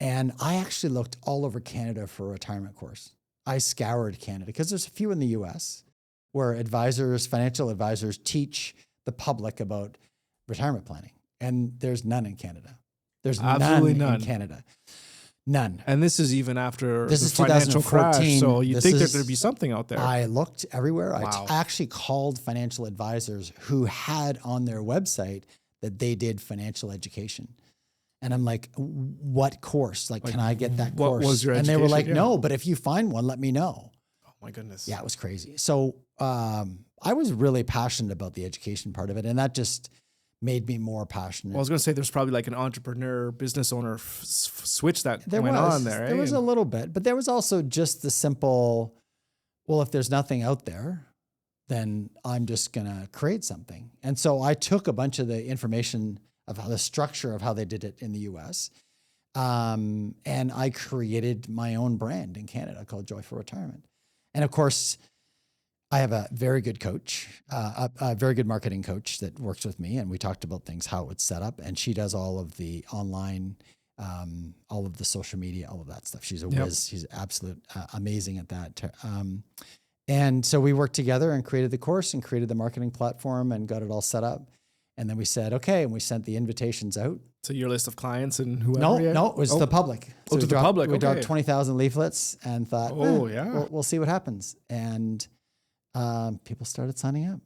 And I actually looked all over Canada for a retirement course. I scoured Canada because there's a few in the US where financial advisors teach the public about retirement planning. And there's none in Canada. There's absolutely none in Canada. None. And this is even after this the is financial crash. So you'd think that there'd be something out there. I looked everywhere. Wow. I actually called financial advisors who had on their website that they did financial education. And I'm like, what course? Like can I get that course? What was your education? And they were like, no, but if you find one, let me know. Oh my goodness. Yeah, it was crazy. So I was really passionate about the education part of it. And that just made me more passionate. Well, I was going to say there's probably like an entrepreneur, business owner switch that went on there. There was a little bit, but there was also just the simple, well, if there's nothing out there, then I'm just going to create something. And so I took a bunch of the information of the structure of how they did it in the US. And I created my own brand in Canada called Joyful Retirement. And of course, I have a very good coach, a very good marketing coach that works with me. And we talked about things, how it's set up. And she does all of the online, all of the social media, all of that stuff. She's a whiz. She's absolute amazing at that. And so we worked together and created the course and created the marketing platform and got it all set up. And then we said, okay. And we sent the invitations out. To your list of clients and whoever? No, it was the public. So to the public. We dropped 20,000 leaflets and thought, we'll see what happens. And people started signing up.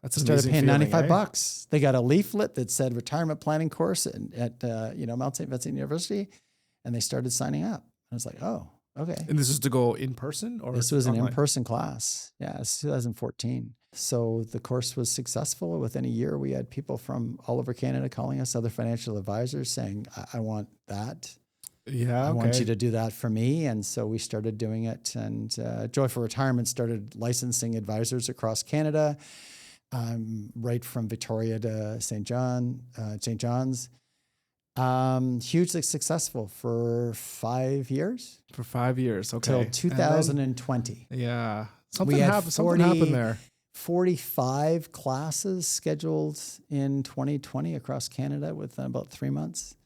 That's started paying $95. They got a leaflet that said retirement planning course at Mount St. Vincent University, and they started signing up. I was like, oh, okay. And this is to go in person, or this was online? An in-person class. Yeah, it's 2014. So the course was successful. Within a year, we had people from all over Canada calling us, other financial advisors, saying, I want that. Yeah, I want you to do that for me. And so we started doing it. And Joyful Retirement started licensing advisors across Canada, right from Victoria to St. John's. Hugely successful for 5 years. For 5 years, okay. Till 2020. Yeah. Something happened there. 45 classes scheduled in 2020 across Canada within about 3 months.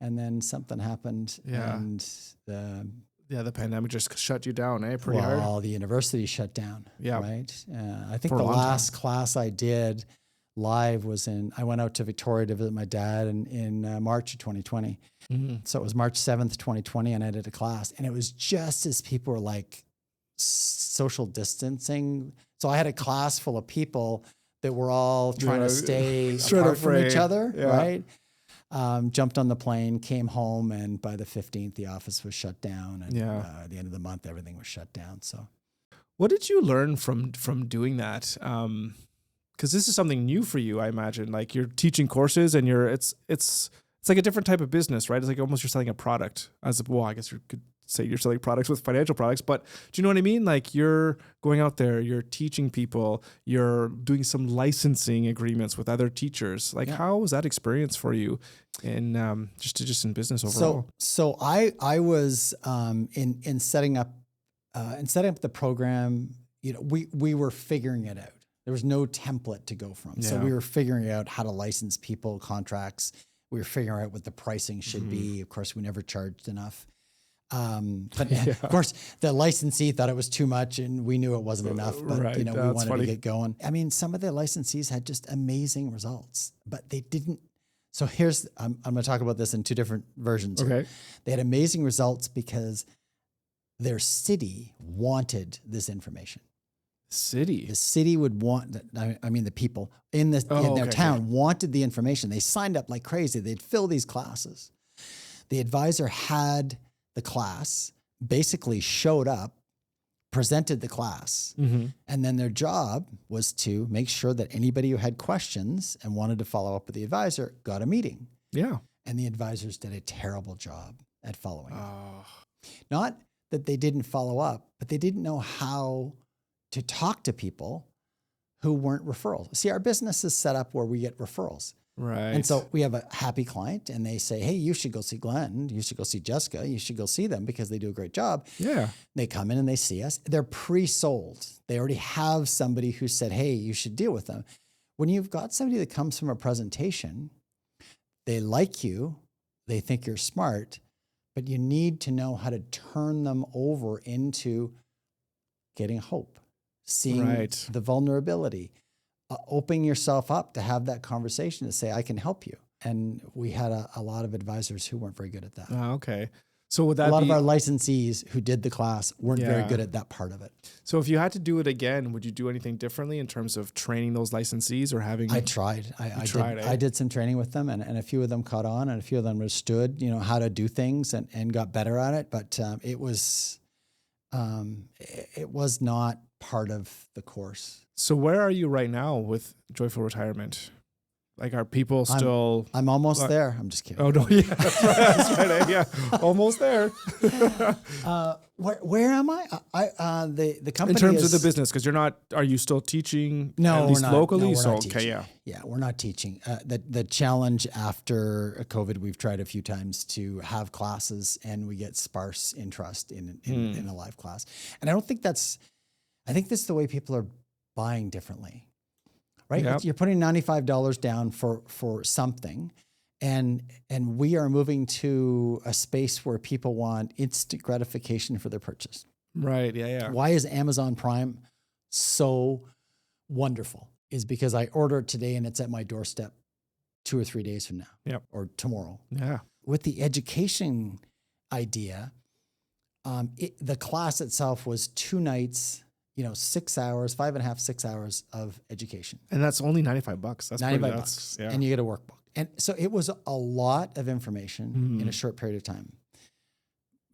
And then something happened, and the pandemic just shut you down, pretty hard. Well, the university shut down, right? I think the last class I did live was I went out to Victoria to visit my dad in March of 2020. Mm-hmm. So it was March 7th, 2020, and I did a class. And it was just as people were like social distancing. So I had a class full of people that were all trying to stay apart from each other, right? Jumped on the plane, came home, and by the 15th, the office was shut down. And at the end of the month, everything was shut down. So, what did you learn from doing that? Because this is something new for you, I imagine. Like you're teaching courses, and it's like a different type of business, right? It's like almost you're selling a product. I guess you could say you're selling products with financial products, but do you know what I mean? Like you're going out there, you're teaching people, you're doing some licensing agreements with other teachers. Like how was that experience for you in just in business overall? So I was in setting up the program, we were figuring it out. There was no template to go from. So we were figuring out how to license people, contracts. We were figuring out what the pricing should be. Of course, we never charged enough. But of course, the licensee thought it was too much, and we knew it wasn't enough. But we wanted to get going. I mean, some of the licensees had just amazing results, but they didn't. So I'm going to talk about this in two different versions. Okay, they had amazing results because their city wanted this information. The city would want, the people in their town wanted the information. They signed up like crazy. They'd fill these classes. The advisor had the class, basically showed up, presented the class, and then their job was to make sure that anybody who had questions and wanted to follow up with the advisor got a meeting. Yeah. And the advisors did a terrible job at following up. Not that they didn't follow up, but they didn't know how to talk to people who weren't referrals. See, our business is set up where we get referrals. Right. And so we have a happy client and they say, hey, you should go see Glenn. You should go see Jessica. You should go see them because they do a great job. Yeah. They come in and they see us. They're pre-sold. They already have somebody who said, hey, you should deal with them. When you've got somebody that comes from a presentation, they like you, they think you're smart, but you need to know how to turn them over into getting hope. Seeing the vulnerability, opening yourself up to have that conversation to say, I can help you. And we had a lot of advisors who weren't very good at that. Oh, okay. So would that a lot of our licensees who did the class weren't very good at that part of it. So if you had to do it again, would you do anything differently in terms of training those licensees or having? I tried. I did some training with them and a few of them caught on and a few of them understood, how to do things and got better at it. But it was not part of the course. So where are you right now with Joyful Retirement? Like, are people still? I'm almost there. I'm just kidding. Oh no, yeah, that's right. Yeah, almost there. Where am I? The company. In terms of the business, because you're not. Are you still teaching? No, at least we're not. Locally, No, we're not okay, teaching. Yeah, we're not teaching. The challenge after COVID, we've tried a few times to have classes, and we get sparse interest in a live class, and I don't think that's. I think this is the way people are buying differently, right? Yep. You're putting $95 down for something, and we are moving to a space where people want instant gratification for their purchase. Right. Yeah. Why is Amazon Prime so wonderful? Is because I order it today and it's at my doorstep 2 or 3 days from now. Yep. Or tomorrow. Yeah. With the education idea, the class itself was 2 nights. 6 hours, 5.5, 6 hours of education. And that's only $95. That's $95. Yeah. And you get a workbook. And so it was a lot of information in a short period of time,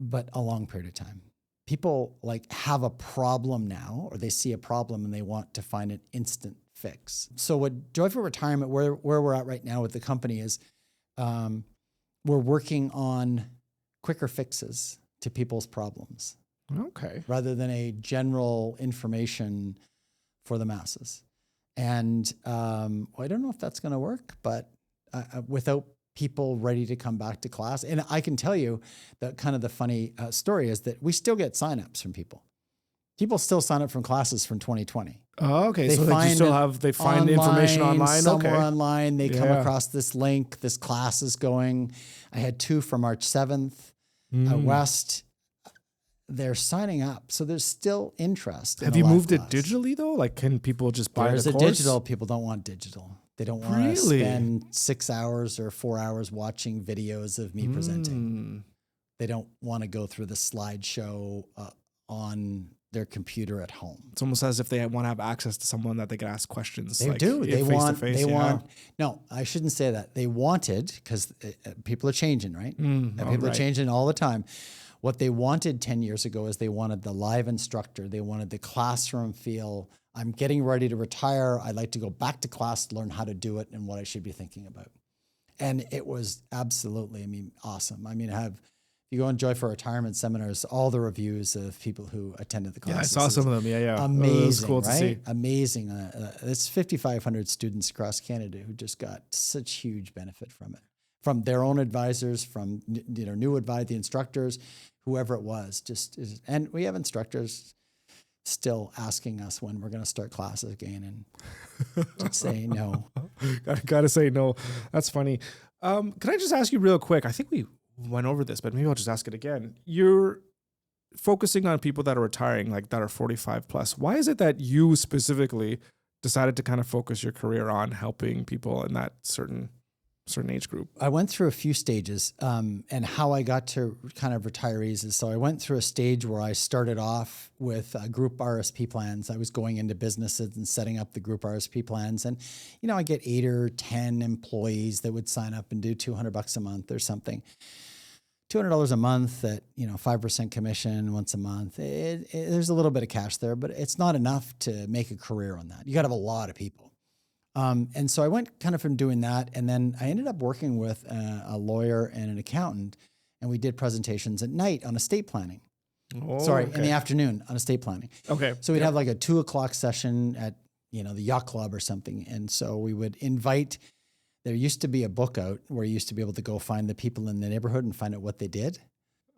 but a long period of time. People have a problem now, or they see a problem and they want to find an instant fix. So what Joyful Retirement, where we're at right now with the company is, we're working on quicker fixes to people's problems. Okay. Rather than a general information for the masses. And I don't know if that's going to work, but without people ready to come back to class. And I can tell you that kind of the funny story is that we still get signups from people. People still sign up from classes from 2020. Oh, okay. So they find information online. Somewhere online. They come across this link. This class is going. I had 2 for March 7th West. They're signing up. So there's still interest. Have you moved it digitally though? Like, can people just buy the course? Digital. People don't want digital. They don't want to spend 6 hours or 4 hours watching videos of me presenting. They don't want to go through the slideshow on their computer at home. It's almost as if they want to have access to someone that they can ask questions. They do. They want. No, I shouldn't say that. They wanted, because people are changing, right? People are changing all the time. What they wanted 10 years ago is they wanted the live instructor. They wanted the classroom feel. I'm getting ready to retire. I'd like to go back to class to learn how to do it and what I should be thinking about. And it was absolutely, awesome. If you go on Joyful Retirement seminars, all the reviews of people who attended the classes. Yeah, I saw some of them. Yeah. Amazing, it was cool to see. Amazing. It's 5,500 students across Canada who just got such huge benefit from it. From their own advisors, from new advisors, the instructors, whoever it was, and we have instructors still asking us when we're going to start classes again, and just say no. Gotta say no. That's funny. Can I just ask you real quick? I think went over this, but maybe I'll just ask it again. You're focusing on people that are retiring, like that are 45 plus. Why is it that you specifically decided to kind of focus your career on helping people in that certain age group? I went through a few stages, and how I got to kind of retirees is, so I went through a stage where I started off with group RSP plans. I was going into businesses and setting up the group RSP plans. And, I get 8 or 10 employees that would sign up and do $200 a month or something. $200 a month at, 5% commission once a month. There's a little bit of cash there, but it's not enough to make a career on that. You got to have a lot of people. And so I went kind of from doing that. And then I ended up working with a lawyer and an accountant, and we did presentations at night on estate planning. In the afternoon on estate planning. Okay. So we'd have like a 2:00 session at, the yacht club or something. And so we would invite, there used to be a book out where you used to be able to go find the people in the neighborhood and find out what they did.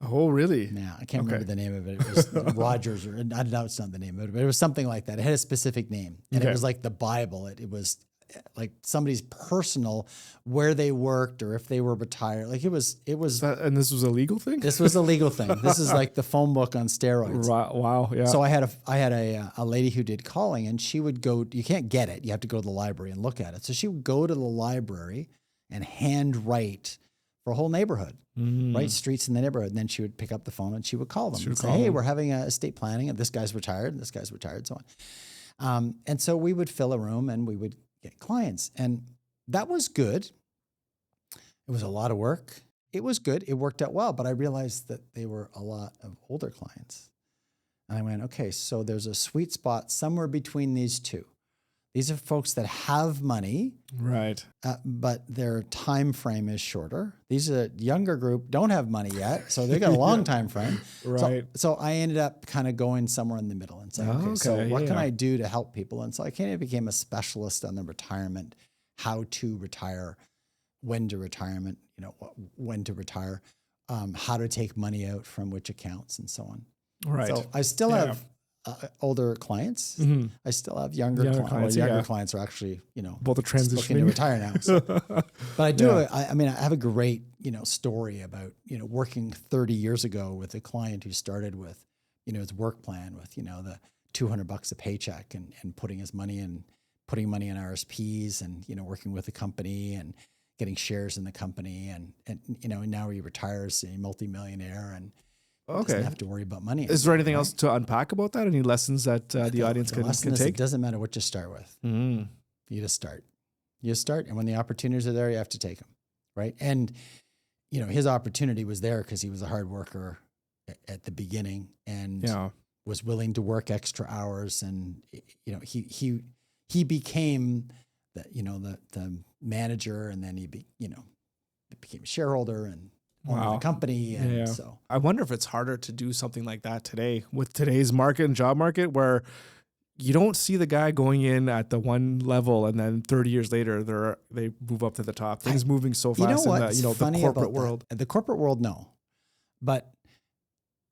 Oh, really? Yeah, I can't remember the name of it. It was Rogers, or I know it's not the name of it, but it was something like that. It had a specific name, and it was like the Bible. It was like somebody's personal, where they worked or if they were retired. Like it was. And this was a legal thing? This was a legal thing. This is like the phone book on steroids. Wow. Yeah. So I had a lady who did calling, and she would go, you can't get it. You have to go to the library and look at it. So she would go to the library and handwrite for a whole neighborhood, right? Streets in the neighborhood. And then she would pick up the phone and she would call them and say, hey, we're having a estate planning, and this guy's retired, and this guy's retired, so on. And so we would fill a room and we would get clients, and that was good. It was a lot of work. It was good. It worked out well, but I realized that they were a lot of older clients. And I went, okay, so there's a sweet spot somewhere between these two. These are folks that have money, right? But their time frame is shorter. These are a younger group, don't have money yet, so they got a long time frame. Right. So I ended up kind of going somewhere in the middle and saying, what can I do to help people? And so I kind of became a specialist on the retirement, how to retire, when to retirement, when to retire, how to take money out from which accounts, and so on. Right. So I still have older clients. Mm-hmm. I still have younger clients. Younger clients are actually, both are transitioning, looking to retire now. So. But I do. I have a great, story about, working 30 years ago with a client who started with, his work plan with, the $200 a paycheck and putting his money in, putting money in RSPs and, working with a company and getting shares in the company. And now he retires, a multimillionaire, and doesn't have to worry about money anymore. Is there anything else to unpack about that? Any lessons that the audience can take? It doesn't matter what you start with. You just start. And when the opportunities are there, you have to take them, right? And, his opportunity was there because he was a hard worker at the beginning and was willing to work extra hours. And, he became the manager, and then he became a shareholder and owner of the company. And so I wonder if it's harder to do something like that today with today's market and job market, where you don't see the guy going in at the one level and then 30 years later they move up to the top. Things moving so fast in the corporate world. The corporate world, no. But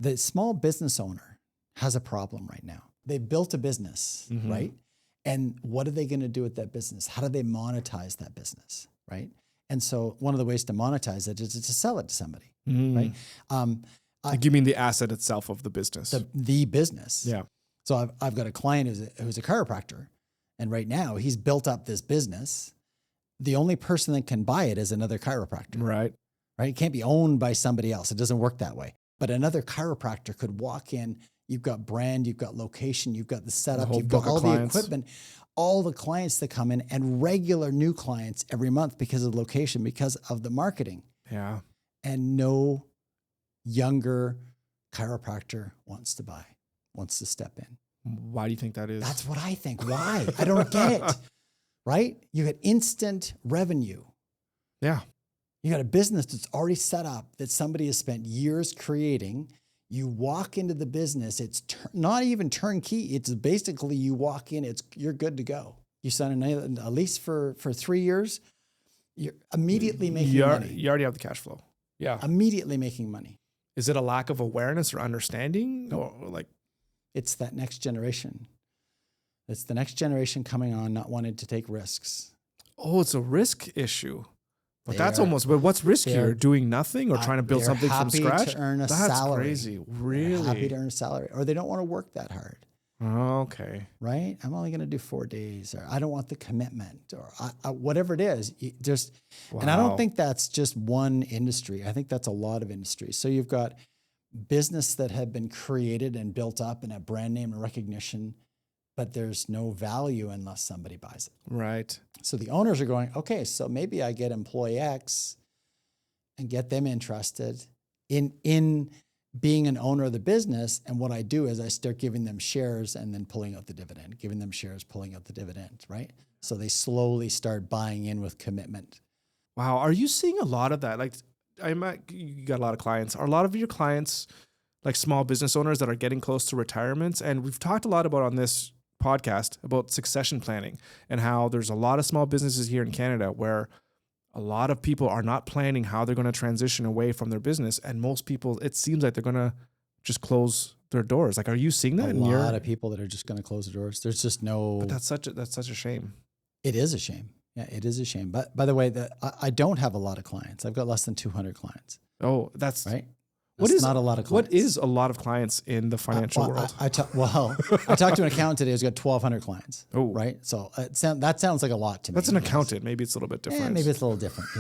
the small business owner has a problem right now. They built a business, right? And what are they going to do with that business? How do they monetize that business, right? And so one of the ways to monetize it is to sell it to somebody, right? You mean the asset itself of the business? The business. Yeah. So I've got a client who's a chiropractor, and right now he's built up this business. The only person that can buy it is another chiropractor. Right. Right. It can't be owned by somebody else. It doesn't work that way. But another chiropractor could walk in. You've got brand, you've got location, you've got the setup, you've got all the equipment, all the clients that come in, and regular new clients every month because of the location, because of the marketing. Yeah. And no younger chiropractor wants to step in. Why do you think that is? That's what I think. Why? I don't get it. Right? You get instant revenue. Yeah. You got a business that's already set up that somebody has spent years creating. You walk into the business. It's not even turnkey. It's basically you walk in, you're good to go. You sign a lease for 3 years. You're immediately making money. You already have the cash flow. Yeah. Immediately making money. Is it a lack of awareness or understanding? No. Or like, it's that next generation. It's the next generation coming on, not wanting to take risks. Oh, it's a risk issue. But what's riskier, doing nothing or trying to build something from scratch? To earn a That's salary. Crazy. Really? They're happy to earn a salary, or they don't want to work that hard. Okay. Right? I'm only going to do 4 days, or I don't want the commitment, or whatever it is. And I don't think that's just one industry. I think that's a lot of industries. So you've got business that have been created and built up and a brand name and recognition, but there's no value unless somebody buys it. Right. So the owners are going, okay, so maybe I get employee X and get them interested in being an owner of the business. And what I do is I start giving them shares and then pulling out the dividend, giving them shares, pulling out the dividend, right? So they slowly start buying in with commitment. Wow. Are you seeing a lot of that? Like, you got a lot of clients. Are a lot of your clients like small business owners that are getting close to retirement? And we've talked a lot about on this podcast about succession planning and how there's a lot of small businesses here in Canada where a lot of people are not planning how they're going to transition away from their business. And most people, it seems like they're going to just close their doors. Like, are you seeing that? A lot of people that are just going to close their doors. There's just no... But that's such a shame. It is a shame. Yeah, it is a shame. But by the way, I don't have a lot of clients. I've got less than 200 clients. Oh, that's... Right? That's not a lot of clients. What is a lot of clients in the financial world? I talked to an accountant today who's got 1,200 clients. Oh, right. So that sounds like a lot to me. That's an accountant. Maybe it's a little bit different. Yeah, maybe it's a little different.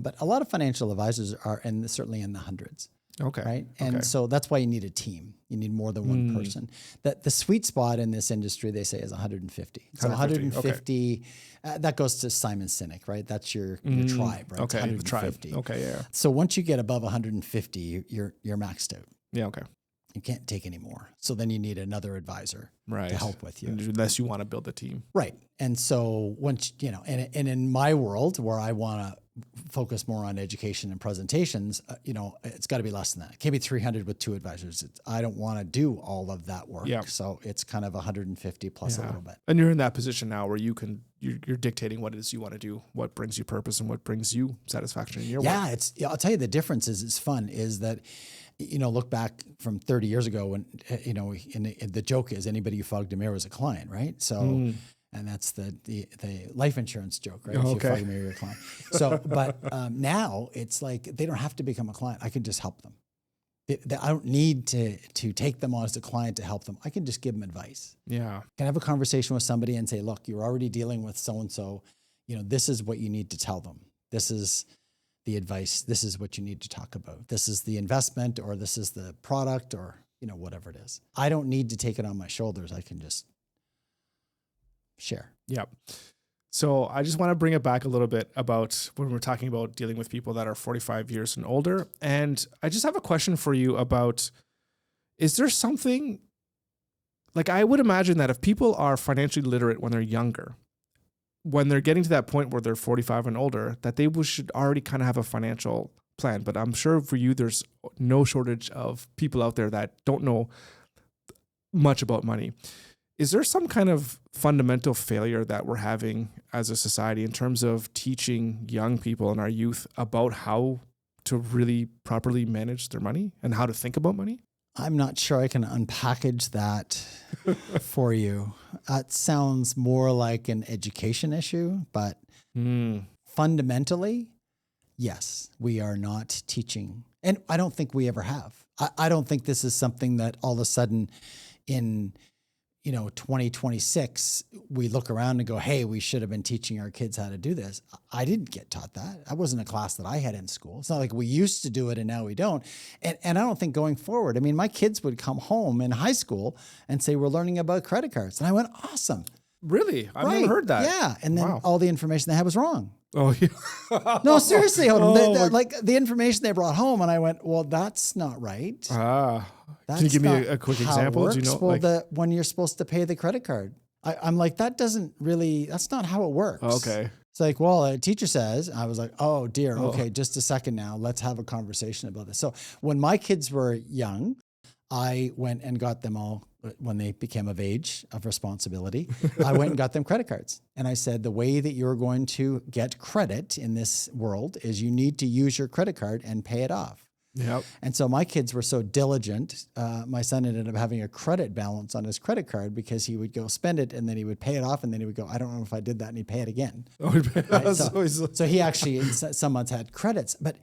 But a lot of financial advisors are certainly in the hundreds. Okay. Right. And so that's why you need a team. You need more than one person. The sweet spot in this industry, they say, is 150. So 150, that goes to Simon Sinek, right? That's your tribe, right? Okay. The tribe. Okay. Yeah. So once you get above 150, you're maxed out. Yeah. Okay. You can't take any more. So then you need another advisor to help with you. Unless you want to build a team. Right. And so once, and in my world where I want to focus more on education and presentations, it's got to be less than that. It can't be 300 with 2 advisors. I don't want to do all of that work. Yeah. So it's kind of 150 plus a little bit. And you're in that position now where you're dictating what it is you want to do, what brings you purpose and what brings you satisfaction in your work. I'll tell you the difference is fun is that, look back from 30 years ago when, the joke is anybody who fogged a mirror was a client, right? So, and that's the life insurance joke, right? If you fog a mirror, you're a client. So, but now it's like, they don't have to become a client. I can just help them. I don't need to take them on as a client to help them. I can just give them advice. Yeah. Can have a conversation with somebody and say, look, you're already dealing with so-and-so, this is what you need to tell them. This is the advice. This is what you need to talk about. This is the investment, or this is the product, or, whatever it is. I don't need to take it on my shoulders. I can just share. Yeah. So I just want to bring it back a little bit about when we're talking about dealing with people that are 45 years and older. And I just have a question for you about, is there something, like, I would imagine that if people are financially literate when they're younger, when they're getting to that point where they're 45 and older, that they should already kind of have a financial plan. But I'm sure for you, there's no shortage of people out there that don't know much about money. Is there some kind of fundamental failure that we're having as a society in terms of teaching young people and our youth about how to really properly manage their money and how to think about money? I'm not sure I can unpackage that for you. It sounds more like an education issue, but fundamentally, yes, we are not teaching. And I don't think we ever have. I don't think this is something that all of a sudden in 2026, we look around and go, hey, we should have been teaching our kids how to do this. I didn't get taught that. That wasn't a class that I had in school. It's not like we used to do it and now we don't. And I don't think going forward, my kids would come home in high school and say, we're learning about credit cards. And I went, awesome. Really? I've never heard that. Yeah. And then all the information they had was wrong. Oh, yeah. No, seriously. Like the information they brought home. And I went, well, that's not right. Can you give me a quick example? Do you know? When you're supposed to pay the credit card, I'm like, that's not how it works. Okay. It's like, well, a teacher says, I was like, oh dear. Okay. Just a second now. Let's have a conversation about this. So when my kids were young, I went and got them all, when they became of age of responsibility, I went and got them credit cards. And I said, the way that you're going to get credit in this world is you need to use your credit card and pay it off. Yep. And so my kids were so diligent. My son ended up having a credit balance on his credit card because he would go spend it and then he would pay it off. And then he would go, I don't know if I did that. And he'd pay it again. Right? So he actually in some months had credits, but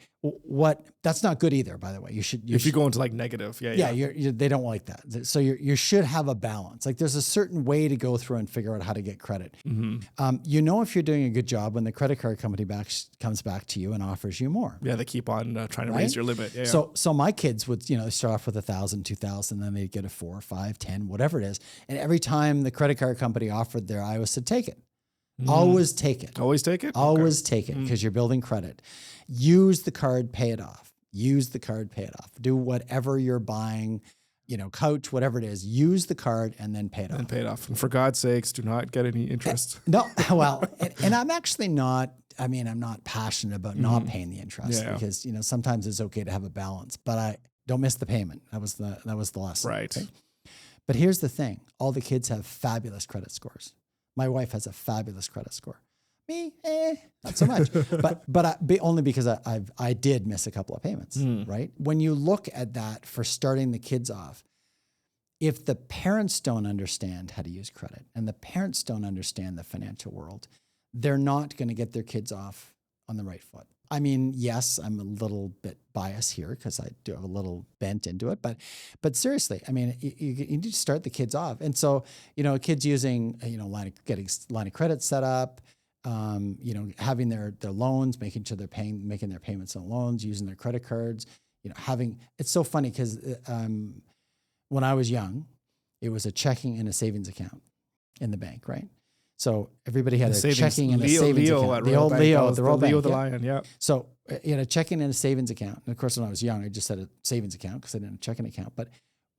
that's not good either, by the way. If you go into like negative. Yeah. They don't like that. So you should have a balance. Like there's a certain way to go through and figure out how to get credit. If you're doing a good job when the credit card company comes back to you and offers you more. Yeah. They keep on trying to raise your limit. Yeah. So my kids would, start off with 1,000, 2,000, then they'd get a 4, 5, 10, whatever it is. And every time the credit card company offered there, I said, take it. Always take it. Always take it? Always take it because you're building credit. Use the card, pay it off. Use the card, pay it off. Do whatever you're buying, couch, whatever it is, use the card and then pay it off. And pay it off. And for God's sakes, do not get any interest. No, well, and I'm actually not, I'm not passionate about not paying the interest because, sometimes it's okay to have a balance, but I don't miss the payment. That was the lesson. Right. Okay? But here's the thing. All the kids have fabulous credit scores. My wife has a fabulous credit score. Me, not so much. but only because I did miss a couple of payments, right? When you look at that for starting the kids off, if the parents don't understand how to use credit and the parents don't understand the financial world, they're not going to get their kids off on the right foot. Yes, I'm a little bit biased here because I do have a little bent into it, but seriously, you need to start the kids off. And so, kids using, getting line of credit set up, having their loans, making sure they're making their payments on loans, using their credit cards, it's so funny because when I was young, it was a checking and a savings account in the bank, right? So everybody had a checking and a savings account. The old Leo, the Leo the Lion, yeah. So you had a checking and a savings account. And of course, when I was young, I just had a savings account because I didn't have a checking account. But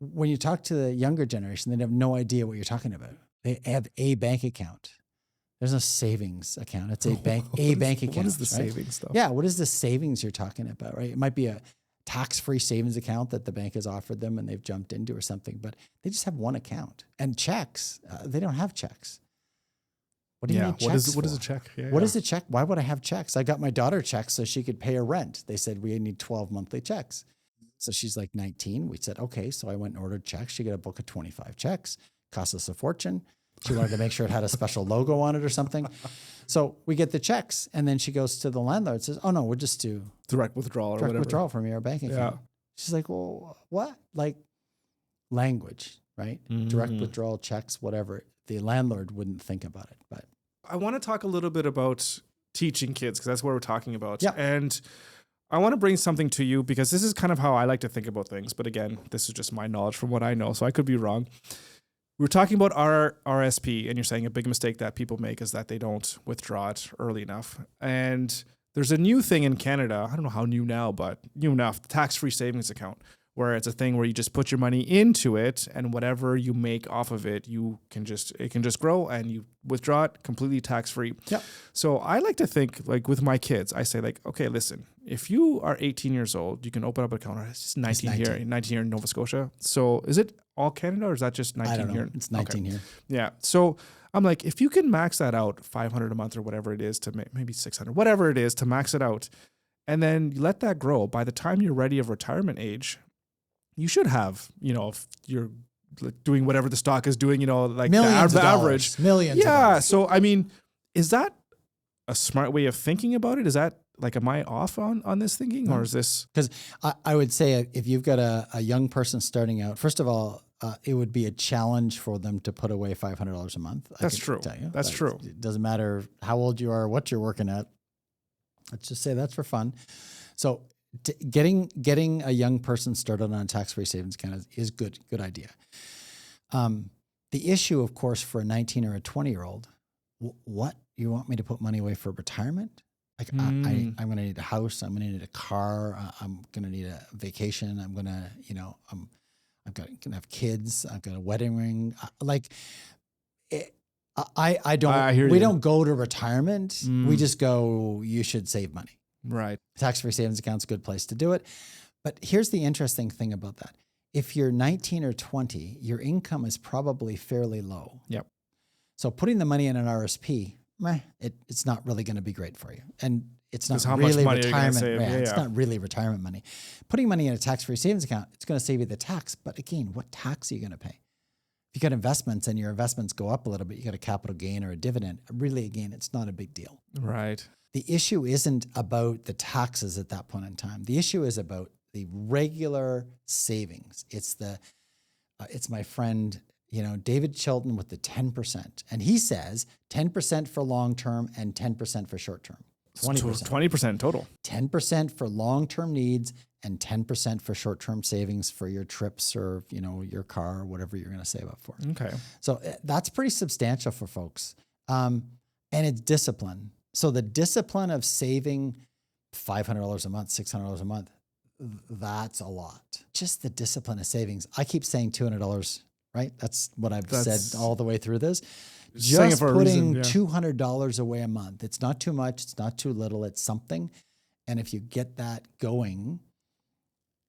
when you talk to the younger generation, they have no idea what you're talking about. They have a bank account. There's no savings account. It's a bank account. What is the savings stuff? Yeah, what is the savings you're talking about, right? It might be a tax-free savings account that the bank has offered them and they've jumped into or something, but they just have one account. And checks, they don't have checks. What do you need checks what is a check? What is a check? Why would I have checks? I got my daughter checks so she could pay her rent. They said we need 12 monthly checks. So she's like 19. We said, okay. So I went and ordered checks. She got a book of 25 checks. Cost us a fortune. She wanted to make sure it had a special logo on it or something. So we get the checks. And then she goes to the landlord and says, oh no, we'll just do direct withdrawal or whatever. Direct withdrawal from your bank account. Yeah. She's like, well, what? Like language, right? Direct withdrawal checks, whatever. The landlord wouldn't think about it, but I want to talk a little bit about teaching kids because that's what we're talking about. Yeah. And I want to bring something to you because this is kind of how I like to think about things. But again, this is just my knowledge from what I know, so I could be wrong. We're talking about RRSP, and you're saying a big mistake that people make is that they don't withdraw it early enough. And there's a new thing in Canada. I don't know how new now, but new enough, the tax-free savings account, where it's a thing where you just put your money into it and whatever you make off of it, it can just grow and you withdraw it completely tax-free. Yep. So I like to think like with my kids, I say like, okay, listen, if you are 18 years old, you can open up an account. It's just 19 here in Nova Scotia. So is it all Canada or is that just 19 I don't know. here? It's 19 here. Yeah. So I'm like, if you can max that out, $500 a month or whatever it is to maybe $600, whatever it is to max it out, and then you let that grow, by the time you're ready of retirement age, you should have, if you're doing whatever the stock is doing, like millions the of average. Millions. Yeah. So, is that a smart way of thinking about it? Is that like, am I off on this thinking or is this? Because I would say if you've got a young person starting out, first of all, it would be a challenge for them to put away $500 a month. That's true. That's true. It doesn't matter how old you are, what you're working at. Let's just say that's for fun. So getting a young person started on a tax-free savings account is good idea. The issue, of course, for a 19 or a 20-year-old, what you want me to put money away for retirement? Like I'm going to need a house. I'm going to need a car. I'm going to need a vacation. I'm going to, I'm going to have kids. I've got a wedding ring. We don't go to retirement. We just go, you should save money. Right. Tax-free savings account's a good place to do it. But here's the interesting thing about that. If you're 19 or 20, your income is probably fairly low. Yep. So putting the money in an RSP, it's not really going to be great for you. And it's not how much really money are you gonna retirement. save? It's not really retirement money. Putting money in a tax-free savings account, it's going to save you the tax. But again, what tax are you going to pay? If you got investments and your investments go up a little bit, you got a capital gain or a dividend. Really, again, it's not a big deal. Right. The issue isn't about the taxes at that point in time. The issue is about the regular savings. It's my friend, David Chilton with the 10%. And he says 10% for long-term and 10% for short-term. 20%. 20% total. 10% for long-term needs and 10% for short-term savings for your trips or, your car or whatever you're going to save up for. Okay. So that's pretty substantial for folks. And it's discipline. So the discipline of saving $500 a month, $600 a month, that's a lot. Just the discipline of savings. I keep saying $200, right? That's what I've said all the way through this. Just putting $200 away a month. It's not too much. It's not too little. It's something. And if you get that going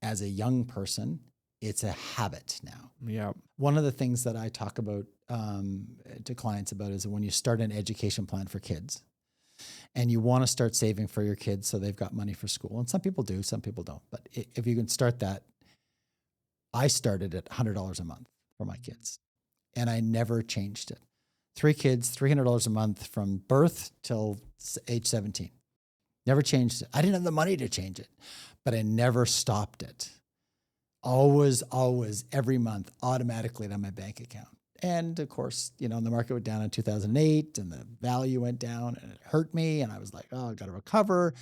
as a young person, it's a habit now. Yeah. One of the things that I talk about to clients about is when you start an education plan for kids and you want to start saving for your kids so they've got money for school. And some people do, some people don't. But if you can start that, I started at $100 a month for my kids and I never changed it. 3 kids, $300 a month from birth till age 17. Never changed it. I didn't have the money to change it, but I never stopped it. Always, every month, automatically on my bank account. And of course, the market went down in 2008 and the value went down and it hurt me. And I was like, oh, I got to recover.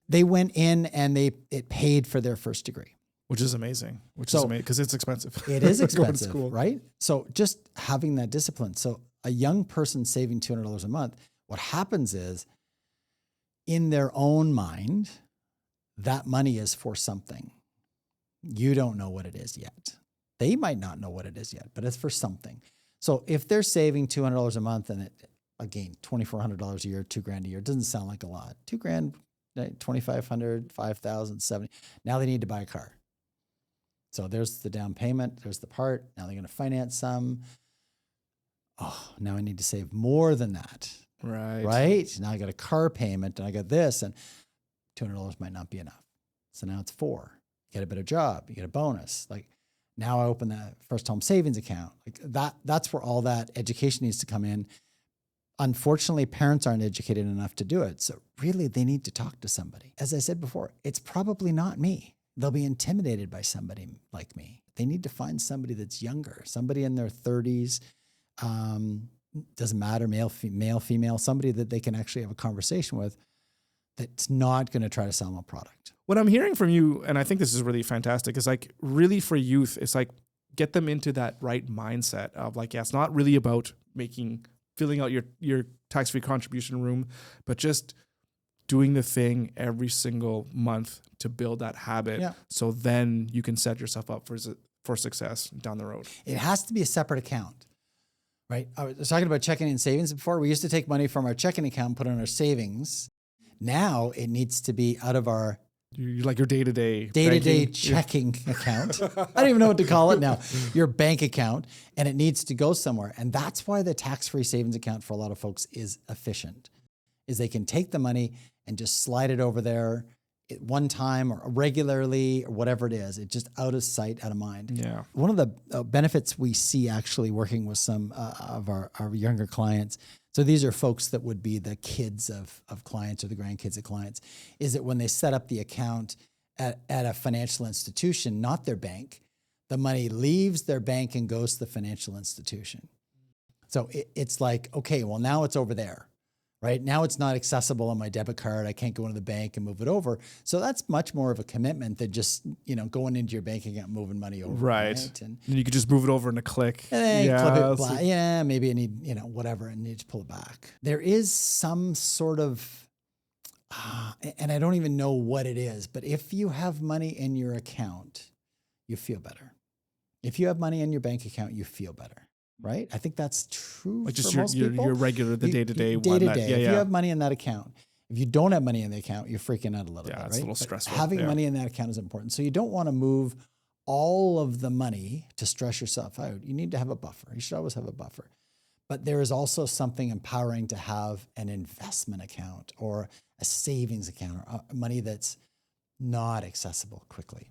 They went in and it paid for their first degree. Which is amazing, because it's expensive. It is expensive, right? So just having that discipline. So a young person saving $200 a month, what happens is in their own mind, that money is for something. You don't know what it is yet. They might not know what it is yet, but it's for something. So if they're saving $200 a month and again, $2,400 a year, $2,000 a year, it doesn't sound like a lot. $2,000, $2,500, $5,000, $7,000. Now they need to buy a car. So there's the down payment. There's the part. Now they're going to finance some. Oh, now I need to save more than that. Right. Now I got a car payment and I got this and $200 might not be enough. So now it's $400. You get a better job. You get a bonus. Like now I open that first home savings account. Like that's where all that education needs to come in. Unfortunately, parents aren't educated enough to do it. So really they need to talk to somebody. As I said before, it's probably not me. They'll be intimidated by somebody like me. They need to find somebody that's younger, somebody in their 30s. Doesn't matter, male, female, somebody that they can actually have a conversation with that's not going to try to sell them a product. What I'm hearing from you, and I think this is really fantastic, is like really for youth, it's like get them into that right mindset of like, it's not really about filling out your tax-free contribution room, but just doing the thing every single month to build that habit. Yeah. So then you can set yourself up for success down the road. It has to be a separate account. Right. I was talking about checking and savings before. We used to take money from our checking account and put it in our savings. Now it needs to be out of our like your day-to-day checking account. I don't even know what to call it now. Your bank account, and it needs to go somewhere. And that's why the tax-free savings account for a lot of folks is efficient, is they can take the money and just slide it over there at one time or regularly or whatever it is. It's just out of sight, out of mind. Yeah. One of the benefits we see actually working with some of our younger clients, so these are folks that would be the kids of clients or the grandkids of clients, is that when they set up the account at a financial institution, not their bank, the money leaves their bank and goes to the financial institution. So it's like, okay, well now it's over there. Right now it's not accessible on my debit card. I can't go into the bank and move it over. So that's much more of a commitment than just, going into your bank account, moving money over. Right. And you could just move it over in a click. Clip it, maybe I need, whatever, and you just pull it back. There is some sort of, and I don't even know what it is, but if you have money in your account, you feel better. If you have money in your bank account, you feel better. Right? I think that's true like just for most people. Your regular, the day-to-day one. Day-to-day. If you have money in that account, if you don't have money in the account, you're freaking out a little bit, right? It's a little stressful. But having money in that account is important. So you don't want to move all of the money to stress yourself out. You need to have a buffer. You should always have a buffer. But there is also something empowering to have an investment account or a savings account or money that's not accessible quickly.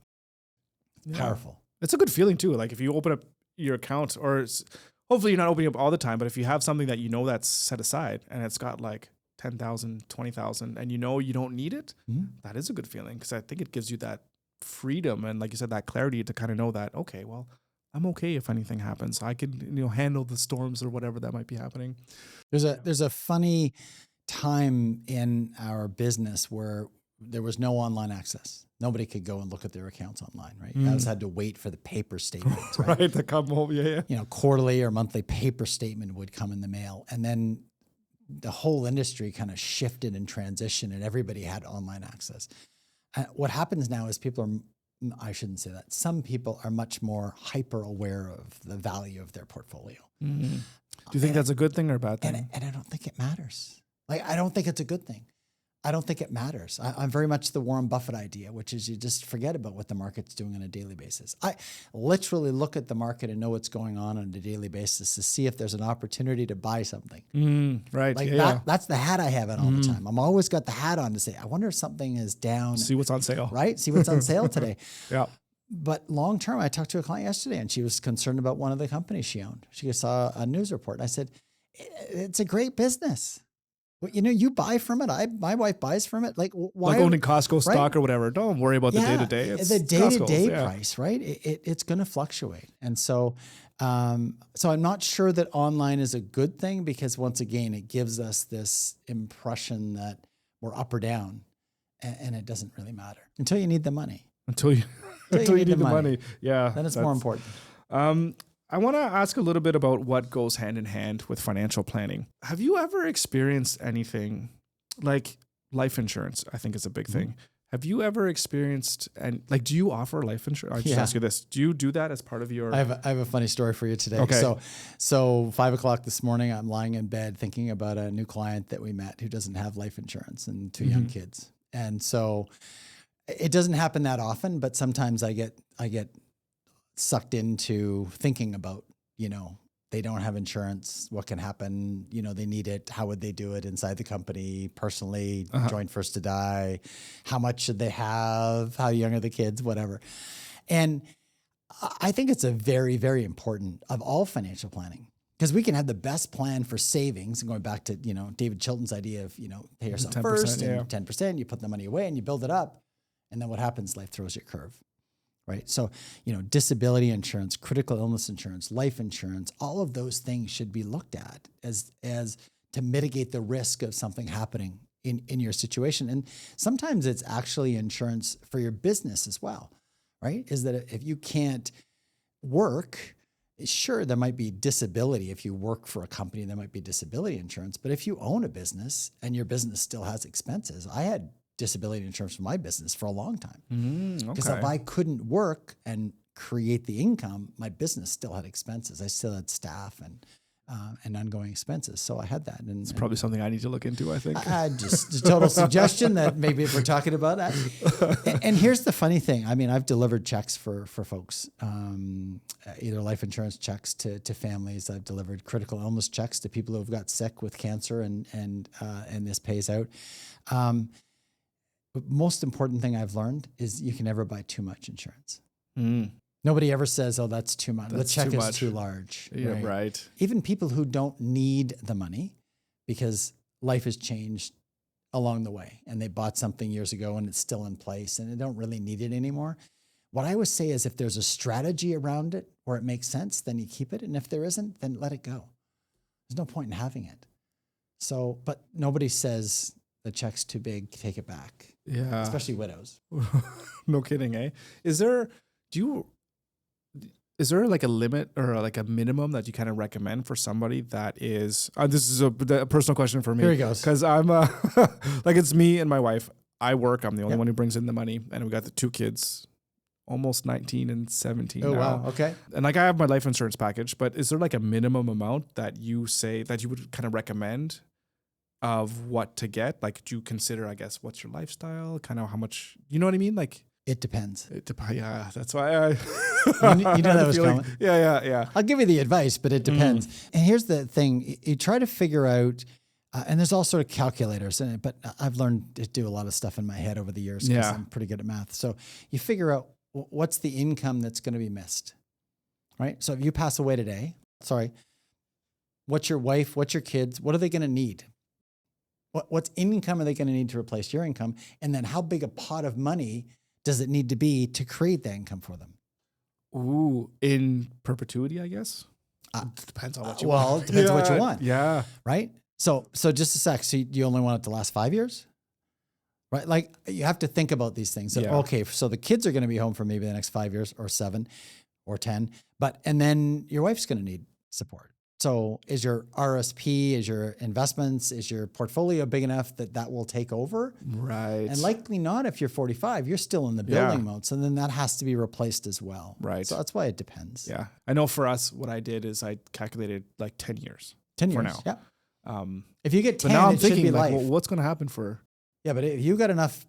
Powerful. It's a good feeling too. Like if you open up your account, or hopefully you're not opening up all the time, but if you have something that you know that's set aside and it's got like 10,000, 20,000 and you know you don't need it, that is a good feeling, because I think it gives you that freedom and, like you said, that clarity to kind of know that, okay, well, I'm okay if anything happens. I can, handle the storms or whatever that might be happening. There's a funny time in our business where there was no online access. Nobody could go and look at their accounts online, right? You always had to wait for the paper statement, right? Right, to come home, yeah. Quarterly or monthly paper statement would come in the mail. And then the whole industry kind of shifted and transitioned and everybody had online access. What happens now is I shouldn't say that. Some people are much more hyper aware of the value of their portfolio. Mm-hmm. Do you think that's a good thing or a bad thing? And I don't think it matters. I don't think it's a good thing. I don't think it matters. I'm very much the Warren Buffett idea, which is you just forget about what the market's doing on a daily basis. I literally look at the market and know what's going on a daily basis to see if there's an opportunity to buy something. Right. That's the hat I have on all the time. I'm always got the hat on to say, I wonder if something is down. See what's on sale. Right? See what's on sale today. Yeah. But long term, I talked to a client yesterday and she was concerned about one of the companies she owned. She saw a news report and I said, it's a great business. Well, you buy from it. My wife buys from it. Like, why? Like owning Costco stock or whatever. Don't worry about the day-to-day. It's the day-to-day price, right? It's going to fluctuate. And so I'm not sure that online is a good thing because, once again, it gives us this impression that we're up or down, and it doesn't really matter until you need the money. Until you need the money. Yeah. Then it's more important. I want to ask a little bit about what goes hand in hand with financial planning. Have you ever experienced anything like life insurance? I think is a big thing. Have you ever experienced, and do you offer life insurance? I'll just ask you this. Do you do that as part of your... I have a funny story for you today. Okay. So 5:00 this morning, I'm lying in bed thinking about a new client that we met who doesn't have life insurance and 2 young kids. And so it doesn't happen that often, but sometimes I get sucked into thinking about, they don't have insurance. What can happen? They need it. How would they do it inside the company, personally, join first to die? How much should they have? How young are the kids? Whatever. And I think it's a very, very important of all financial planning, because we can have the best plan for savings, and going back to, David Chilton's idea of, pay yourself first and 10%, you put the money away and you build it up. And then what happens? Life throws you a curve. Right. So, disability insurance, critical illness insurance, life insurance, all of those things should be looked at as to mitigate the risk of something happening in your situation. And sometimes it's actually insurance for your business as well. Right. Is that if you can't work, sure, there might be disability. If you work for a company, there might be disability insurance. But if you own a business and your business still has expenses, I had disability insurance for my business for a long time. Because if I couldn't work and create the income, my business still had expenses. I still had staff and ongoing expenses. So I had that. And it's probably something I need to look into, I think. Just a total suggestion that maybe if we're talking about that. And here's the funny thing. I mean, I've delivered checks for folks, either life insurance checks to families. I've delivered critical illness checks to people who have got sick with cancer and this pays out. Most important thing I've learned is you can never buy too much insurance. Nobody ever says, "Oh, that's too much. The check is too large." Yeah, right. Even people who don't need the money because life has changed along the way and they bought something years ago and it's still in place and they don't really need it anymore. What I always say is if there's a strategy around it or it makes sense, then you keep it. And if there isn't, then let it go. There's no point in having it. So, but nobody says the check's too big, take it back. Yeah. Especially widows. No kidding, eh? Is there like a limit or like a minimum that you kind of recommend for somebody that is, this is a personal question for me. Here he goes. Because I'm like, it's me and my wife. I work. I'm the only one who brings in the money. And we got the 2 kids, almost 19 and 17 Oh, now. wow. Okay. And like I have my life insurance package, but is there like a minimum amount that you say that you would kind of recommend of what to get? Like, do you consider, I guess, what's your lifestyle? Kind of how much, you know what I mean? Like, It depends. Yeah, that's why I. You know that was coming. Yeah. I'll give you the advice, but it depends. And here's the thing: you try to figure out, and there's all sort of calculators in it. But I've learned to do a lot of stuff in my head over the years because I'm pretty good at math. So you figure out what's the income that's going to be missed, right? So if you pass away today, what's your wife? What's your kids? What are they going to need? What's income are they going to need to replace your income? And then how big a pot of money does it need to be to create that income for them? Ooh, in perpetuity, I guess. It depends on what you want. Well, it depends on what you want. Yeah. Right? So just a sec. So you only want it to last 5 years? Right? Like you have to think about these things. So, okay, so the kids are going to be home for maybe the next 5 years or 7 or 10, and then your wife's going to need support. So is your RRSP, is your investments, is your portfolio big enough that will take over? Right. And likely not if you're 45, you're still in the building mode. So then that has to be replaced as well. Right. So that's why it depends. Yeah. I know for us, what I did is I calculated like 10 years. 10 years. For now. Yeah. If you get 10, but now I'm it thinking, should be like, life. well, what's going to happen for? Yeah, but if you got enough,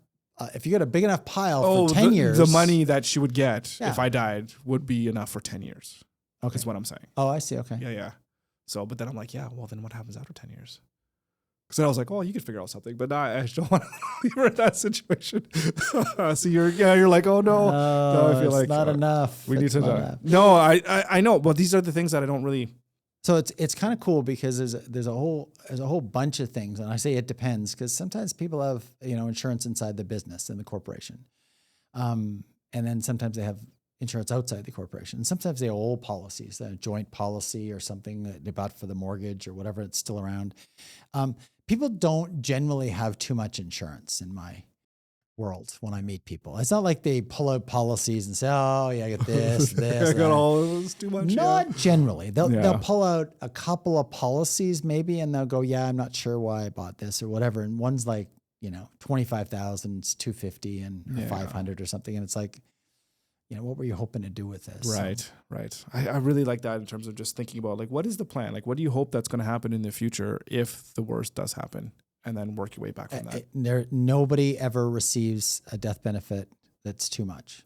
if you got a big enough pile for 10 years. The money that she would get if I died would be enough for 10 years. Okay. Is what I'm saying. Oh, I see. Okay. Yeah. So, but then I'm like, well, then what happens after 10 years? Because then I was like, you could figure out something, but I just don't want to leave her in that situation. So you're like, oh no. No, I feel like not enough. We need to know. No, I know, but these are the things that I don't really. So it's kind of cool because there's a whole bunch of things, and I say it depends because sometimes people have insurance inside the business and the corporation, and then sometimes they have insurance outside the corporation. And sometimes they have old policies, a joint policy or something that they bought for the mortgage or whatever it's still around. People don't generally have too much insurance in my world when I meet people. It's not like they pull out policies and say, oh yeah, I got this, I got all of this too much. Not generally. They'll pull out a couple of policies maybe and they'll go, yeah, I'm not sure why I bought this or whatever. And one's like, 25,000, it's 250 and 500 or something. And it's like, what were you hoping to do with this? Right. I really like that in terms of just thinking about like, what is the plan? Like, what do you hope that's going to happen in the future if the worst does happen? And then work your way back from that. Nobody ever receives a death benefit that's too much.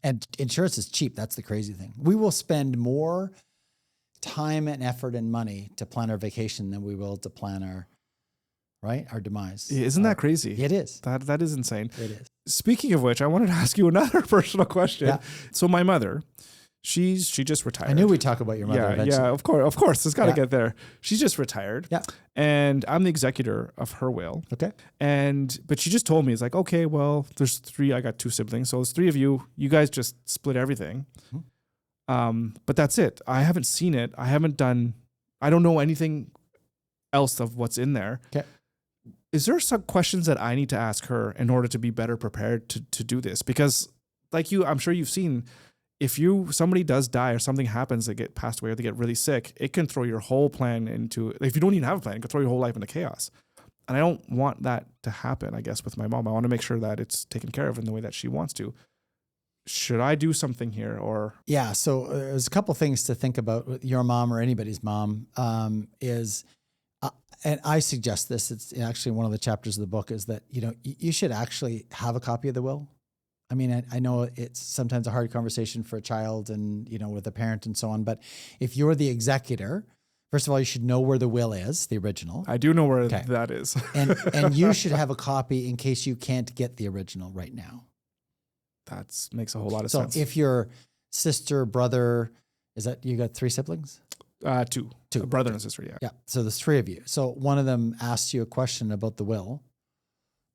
And insurance is cheap. That's the crazy thing. We will spend more time and effort and money to plan our vacation than we will to plan our demise. Isn't that crazy? It is. That is insane. It is. Speaking of which, I wanted to ask you another personal question. Yeah. So my mother, she just retired. I knew we'd talk about your mother eventually. Yeah, of course. It's got to get there. She's just retired. Yeah. And I'm the executor of her will. Okay. But she just told me, it's like, okay, well, there's 3, I got 2 siblings. So there's 3 of you. You guys just split everything. Mm-hmm. But that's it. I haven't seen it. I don't know anything else of what's in there. Okay. Is there some questions that I need to ask her in order to be better prepared to do this? Because like I'm sure you've seen, if somebody does die or something happens, they get passed away or they get really sick, it can throw your whole plan into, if you don't even have a plan, it can throw your whole life into chaos. And I don't want that to happen, I guess, with my mom. I want to make sure that it's taken care of in the way that she wants to. Should I do something here or? Yeah. So there's a couple things to think about with your mom or anybody's mom and I suggest this, it's actually one of the chapters of the book is that, you should actually have a copy of the will. I mean, I know it's sometimes a hard conversation for a child and, with a parent and so on, but if you're the executor, first of all, you should know where the will is, the original. I do know where that is. and you should have a copy in case you can't get the original right now. That makes a whole lot of sense. So if your sister, brother, you got 3 siblings? 2. A brother and a sister, yeah. Yeah. So there's 3 of you. So one of them asks you a question about the will.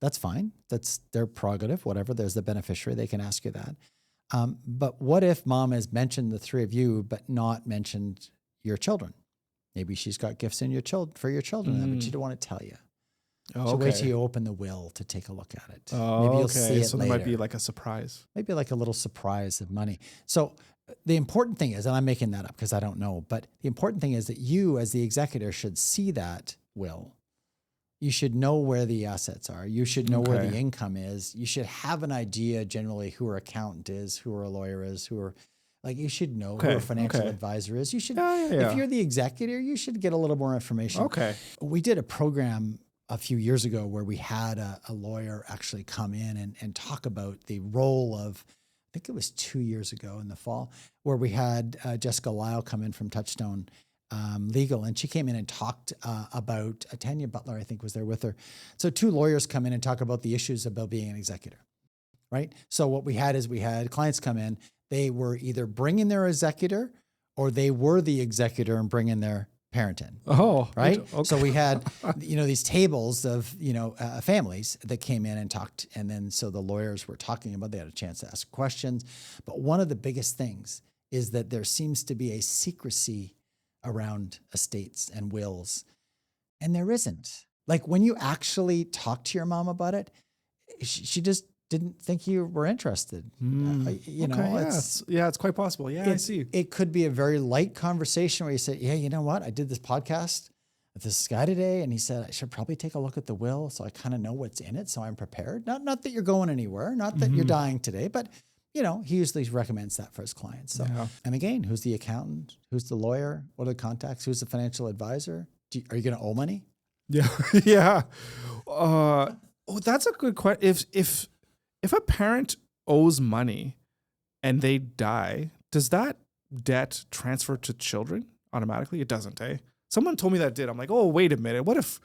That's fine. That's their prerogative, whatever. There's the beneficiary. They can ask you that. But what if mom has mentioned the 3 of you, but not mentioned your children? Maybe she's got gifts in for your children, but she don't want to tell you. So wait till you open the will to take a look at it. Maybe you'll see it so later. There might be like a surprise. Maybe like a little surprise of money. So the important thing is, and I'm making that up because I don't know, but the important thing is that you as the executor should see that will. You should know where the assets are. You should know where the income is. You should have an idea generally who her accountant is, who her lawyer is, you should know who her financial advisor is. You should, if you're the executor, you should get a little more information. Okay. We did a program a few years ago where we had a lawyer actually come in and talk about the role of, I think it was 2 years ago in the fall, where we had Jessica Lyle come in from Touchstone Legal, and she came in and talked about, Tanya Butler, I think, was there with her. So 2 lawyers come in and talk about the issues about being an executor, right? So what we had is we had clients come in, they were either bringing their executor or they were the executor and bringing their parent in. Oh, right. Okay. So we had, these tables of, families that came in and talked. And then, so the lawyers were talking about, they had a chance to ask questions. But one of the biggest things is that there seems to be a secrecy around estates and wills. And there isn't. Like when you actually talk to your mom about it, she just didn't think you were interested. It's quite possible. Yeah, I see. It could be a very light conversation where you say, yeah, you know what? I did this podcast with this guy today, and he said, I should probably take a look at the will so I kind of know what's in it, so I'm prepared. Not that you're going anywhere, not that you're dying today, but he usually recommends that for his clients. So, And again, who's the accountant? Who's the lawyer? What are the contacts? Who's the financial advisor? Are you going to owe money? Yeah. Yeah. That's a good question. If a parent owes money and they die, does that debt transfer to children automatically? It doesn't, eh? Someone told me that it did. I'm like, oh, wait a minute. What if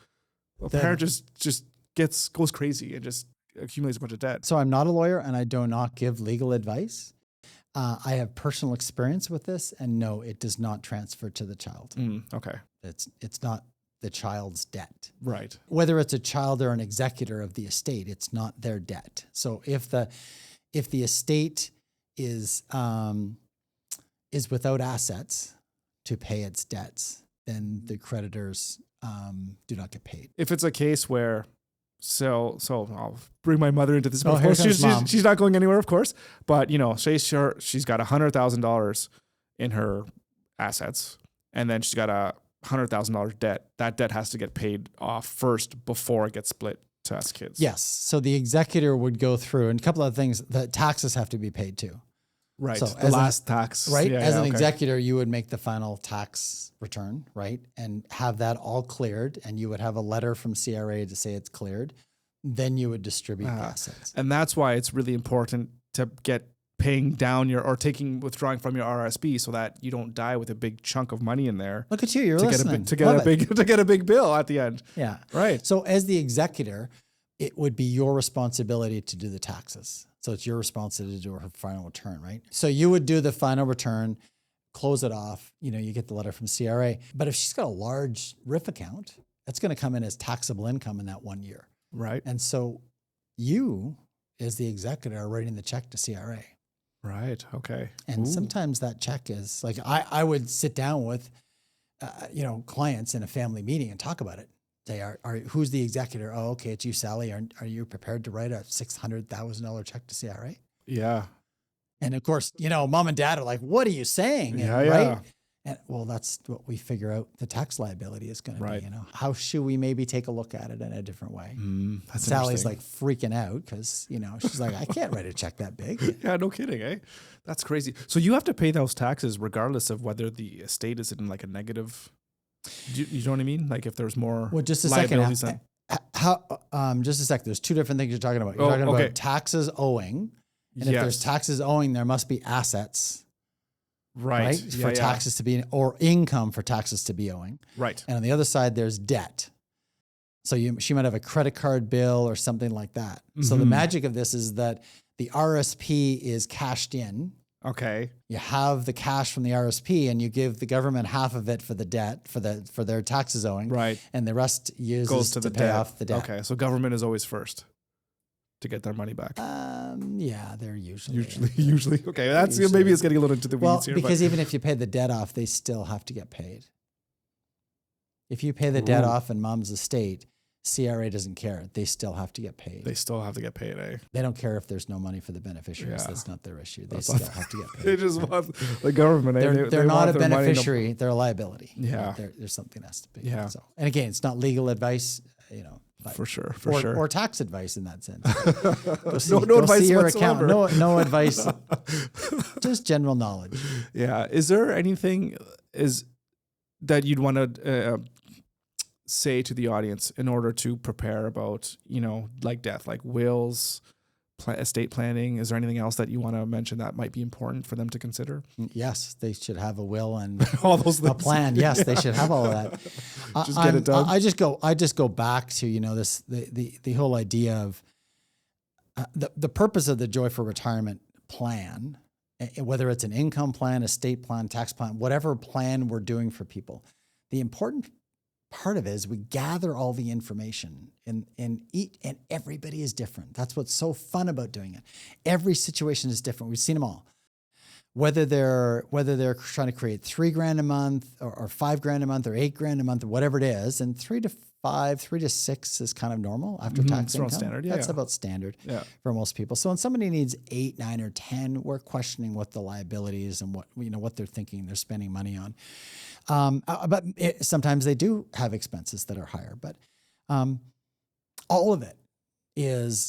a parent just goes crazy and just accumulates a bunch of debt? So I'm not a lawyer and I do not give legal advice. I have personal experience with this, and no, it does not transfer to the child. Okay. It's not the child's debt. Right. Whether it's a child or an executor of the estate, it's not their debt. So if the estate is without assets to pay its debts, then the creditors do not get paid. If it's a case where, so I'll bring my mother into this. Oh, of course, she's not going anywhere, of course. But say she's got $100,000 in her assets, and then she's got a $100,000 debt. That debt has to get paid off first before it gets split to us kids. Yes. So the executor would go through, and a couple of things, the taxes have to be paid too. Right. So the last tax. Right. As an executor, you would make the final tax return, right? And have that all cleared. And you would have a letter from CRA to say it's cleared. Then you would distribute the assets. And that's why it's really important to get paying down withdrawing from your RRSP so that you don't die with a big chunk of money in there. Look at you, you're listening. To get a big bill at the end. Yeah. Right. So as the executor, it would be your responsibility to do the taxes. So it's your responsibility to do her final return, right? So you would do the final return, close it off, you get the letter from CRA. But if she's got a large RIF account, that's going to come in as taxable income in that 1 year. Right. And so you, as the executor, are writing the check to CRA. Right. Okay. And sometimes that check is like, I would sit down with, clients in a family meeting and talk about it. Say, who's the executor? Oh, okay, it's you, Sally. Are you prepared to write a $600,000 check to CRA? Yeah. And of course, mom and dad are like, what are you saying? Right? Yeah. And well, that's what we figure out the tax liability is going to be, How should we maybe take a look at it in a different way? Sally's like freaking out because, she's like, I can't write a check that big. Yeah, no kidding, eh? That's crazy. So you have to pay those taxes regardless of whether the estate is in like a negative. You know what I mean? Like if there's more just a liabilities second. Just a sec. There's two different things you're talking about. You're talking about taxes owing. And if there's taxes owing, there must be assets. Right. For taxes to be, or income for taxes to be owing. Right. And on the other side, there's debt. So she might have a credit card bill or something like that. Mm-hmm. So the magic of this is that the RSP is cashed in. Okay. You have the cash from the RSP and you give the government half of it for the debt, for their taxes owing. Right. And the rest goes to pay off the debt. Okay. So government is always first to get their money back. Yeah, they're usually. Okay. That's maybe it's getting a little into the weeds here. Because even if you pay the debt off, they still have to get paid. If you pay the debt off in mom's estate, CRA doesn't care. They still have to get paid. They still have to get paid, eh? They don't care if there's no money for the beneficiaries. Yeah. That's not their issue. They still have to get paid. They just want the government. They're not a beneficiary. They're a liability. Yeah. There's something that has to be. Yeah. So, and again, it's not legal advice, For sure. Or tax advice in that sense. No advice whatsoever. No advice. Just general knowledge. Yeah. Is there anything that you'd want to say to the audience in order to prepare about, like death, like wills, estate planning? Is there anything else that you want to mention that might be important for them to consider? Yes, they should have a will and all those things. A plan. Yes, they should have all of that. Just get it done. I just go back to, the whole idea of the purpose of the Joy for Retirement plan, whether it's an income plan, estate plan, tax plan, whatever plan we're doing for people. The important part of it is we gather all the information and everybody is different. That's what's so fun about doing it. Every situation is different. We've seen them all. Whether they're trying to create $3,000 a month or $5,000 a month or $8,000 a month or whatever it is, and 3 to 5, 3 to 6 is kind of normal after tax income. Standard. That's about standard for most people. So when somebody needs 8, 9, or 10, we're questioning what the liability is and what they're thinking they're spending money on. But sometimes they do have expenses that are higher. But all of it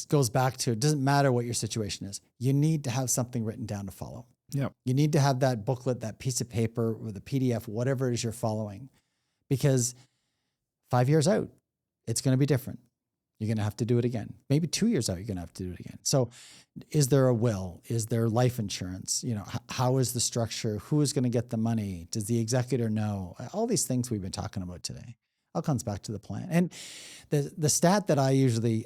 goes back to, it doesn't matter what your situation is. You need to have something written down to follow. Yeah. You need to have that booklet, that piece of paper with a PDF, whatever it is you're following, because 5 years out, it's going to be different. You're going to have to do it again. Maybe 2 years out, you're going to have to do it again. So is there a will? Is there life insurance? How is the structure? Who is going to get the money? Does the executor know? All these things we've been talking about today. All comes back to the plan. And the stat that I usually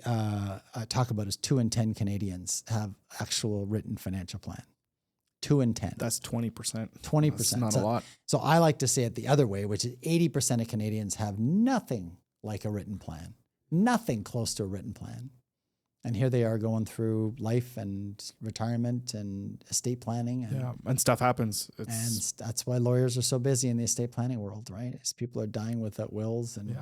talk about is 2 in 10 Canadians have actual written financial plan. 2 in 10. That's 20%. 20%. That's not a lot. So I like to say it the other way, which is 80% of Canadians have nothing like a written plan, nothing close to a written plan. And here they are going through life and retirement and estate planning. And stuff happens. And that's why lawyers are so busy in the estate planning world, right? Is people are dying without wills and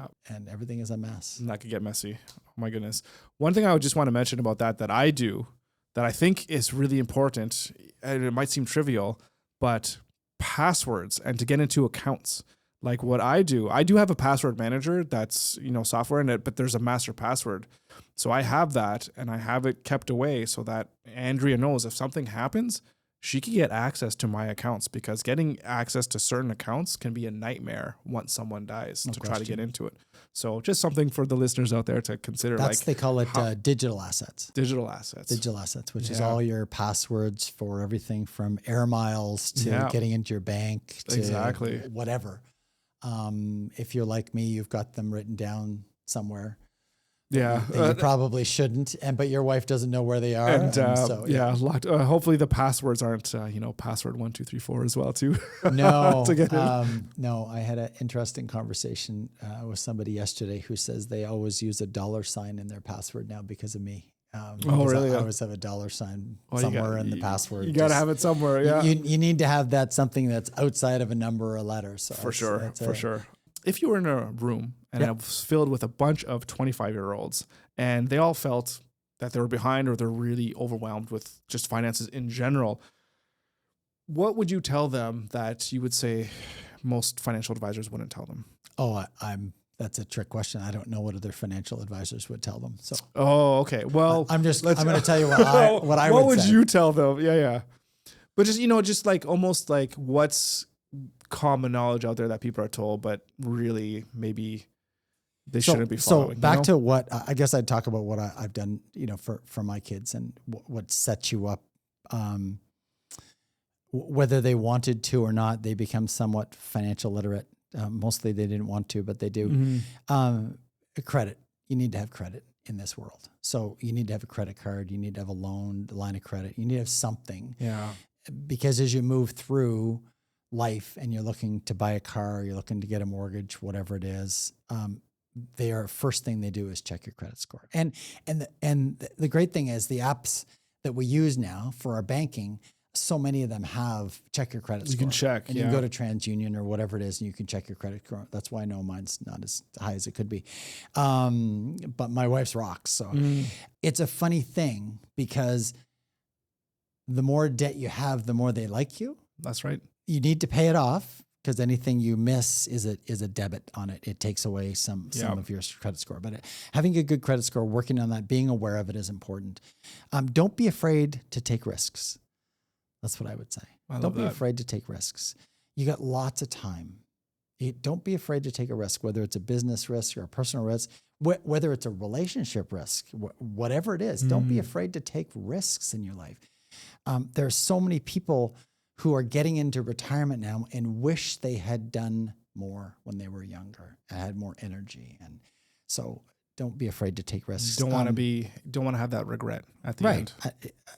everything is a mess. And that could get messy. Oh my goodness. One thing I would just want to mention about that I do, that I think is really important, and it might seem trivial, but passwords and to get into accounts. Like what I do have a password manager that's, software in it, but there's a master password. So I have that and I have it kept away so that Andrea knows if something happens, she can get access to my accounts, because getting access to certain accounts can be a nightmare once someone dies try to get into it. So just something for the listeners out there to consider. They call it digital assets. Digital assets. Digital assets, which is all your passwords for everything from air miles to getting into your bank to whatever. If you're like me, you've got them written down somewhere. Yeah, that you probably shouldn't, but your wife doesn't know where they are. And locked. Hopefully the passwords aren't, password 1, 2, 3, 4 as well too. No, no. I had an interesting conversation with somebody yesterday who says they always use a $ in their password now because of me. Really? I always have a $ somewhere in the password. You got to have it somewhere. Yeah, you need to have that something that's outside of a number or a letter. So for sure. If you were in a room and it was filled with a bunch of 25-year-olds and they all felt that they were behind or they're really overwhelmed with just finances in general, what would you tell them that you would say most financial advisors wouldn't tell them? That's a trick question. I don't know what other financial advisors would tell them. So. Oh, okay. Well, I'm going to tell you what I would say. What would you tell them? Yeah. But just like almost like what's common knowledge out there that people are told, but really maybe they shouldn't be following. So back to what I guess I'd talk about what I've done, for my kids and what sets you up. Whether they wanted to or not, they become somewhat financial literate. Mostly they didn't want to, but they do. Mm-hmm. Credit. You need to have credit in this world. So you need to have a credit card. You need to have a line of credit. You need to have something. Yeah. Because as you move through life and you're looking to buy a car, you're looking to get a mortgage, whatever it is, first thing they do is check your credit score. And the great thing is the apps that we use now for our banking, so many of them have check your credit score. You can check. And you can go to TransUnion or whatever it is and you can check your credit score. That's why I know mine's not as high as it could be. But my wife's rocks. So it's a funny thing because the more debt you have, the more they like you. That's right. You need to pay it off because anything you miss is a debit on it. It takes away some of your credit score. But having a good credit score, working on that, being aware of it is important. Don't be afraid to take risks. That's what I would say. Don't be afraid to take risks. You got lots of time. Don't be afraid to take a risk, whether it's a business risk or a personal risk, whether it's a relationship risk, whatever it is. Don't be afraid to take risks in your life. There are so many people who are getting into retirement now and wish they had done more when they were younger and had more energy. And so don't be afraid to take risks. Don't want to have that regret at the end.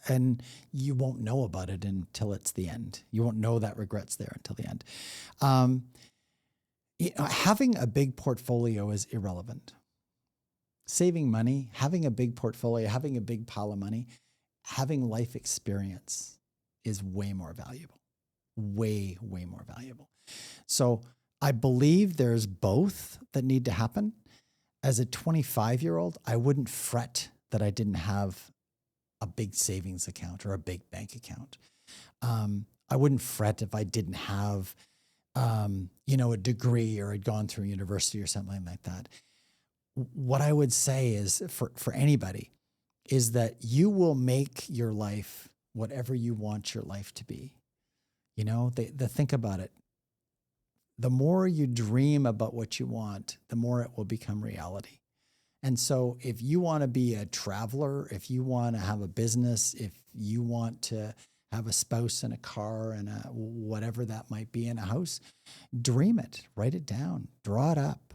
And you won't know about it until it's the end. You won't know that regret's there until the end. Having a big portfolio is irrelevant. Saving money, having a big portfolio, having a big pile of money, having life experience is way more valuable. Way, way more valuable. So I believe there's both that need to happen. As a 25-year-old, I wouldn't fret that I didn't have a big savings account or a big bank account. I wouldn't fret if I didn't have, a degree or had gone through university or something like that. What I would say is for anybody is that you will make your life whatever you want your life to be. Think about it. The more you dream about what you want, the more it will become reality. And so if you want to be a traveler, if you want to have a business, if you want to have a spouse and a car and whatever that might be in a house, dream it, write it down, draw it up.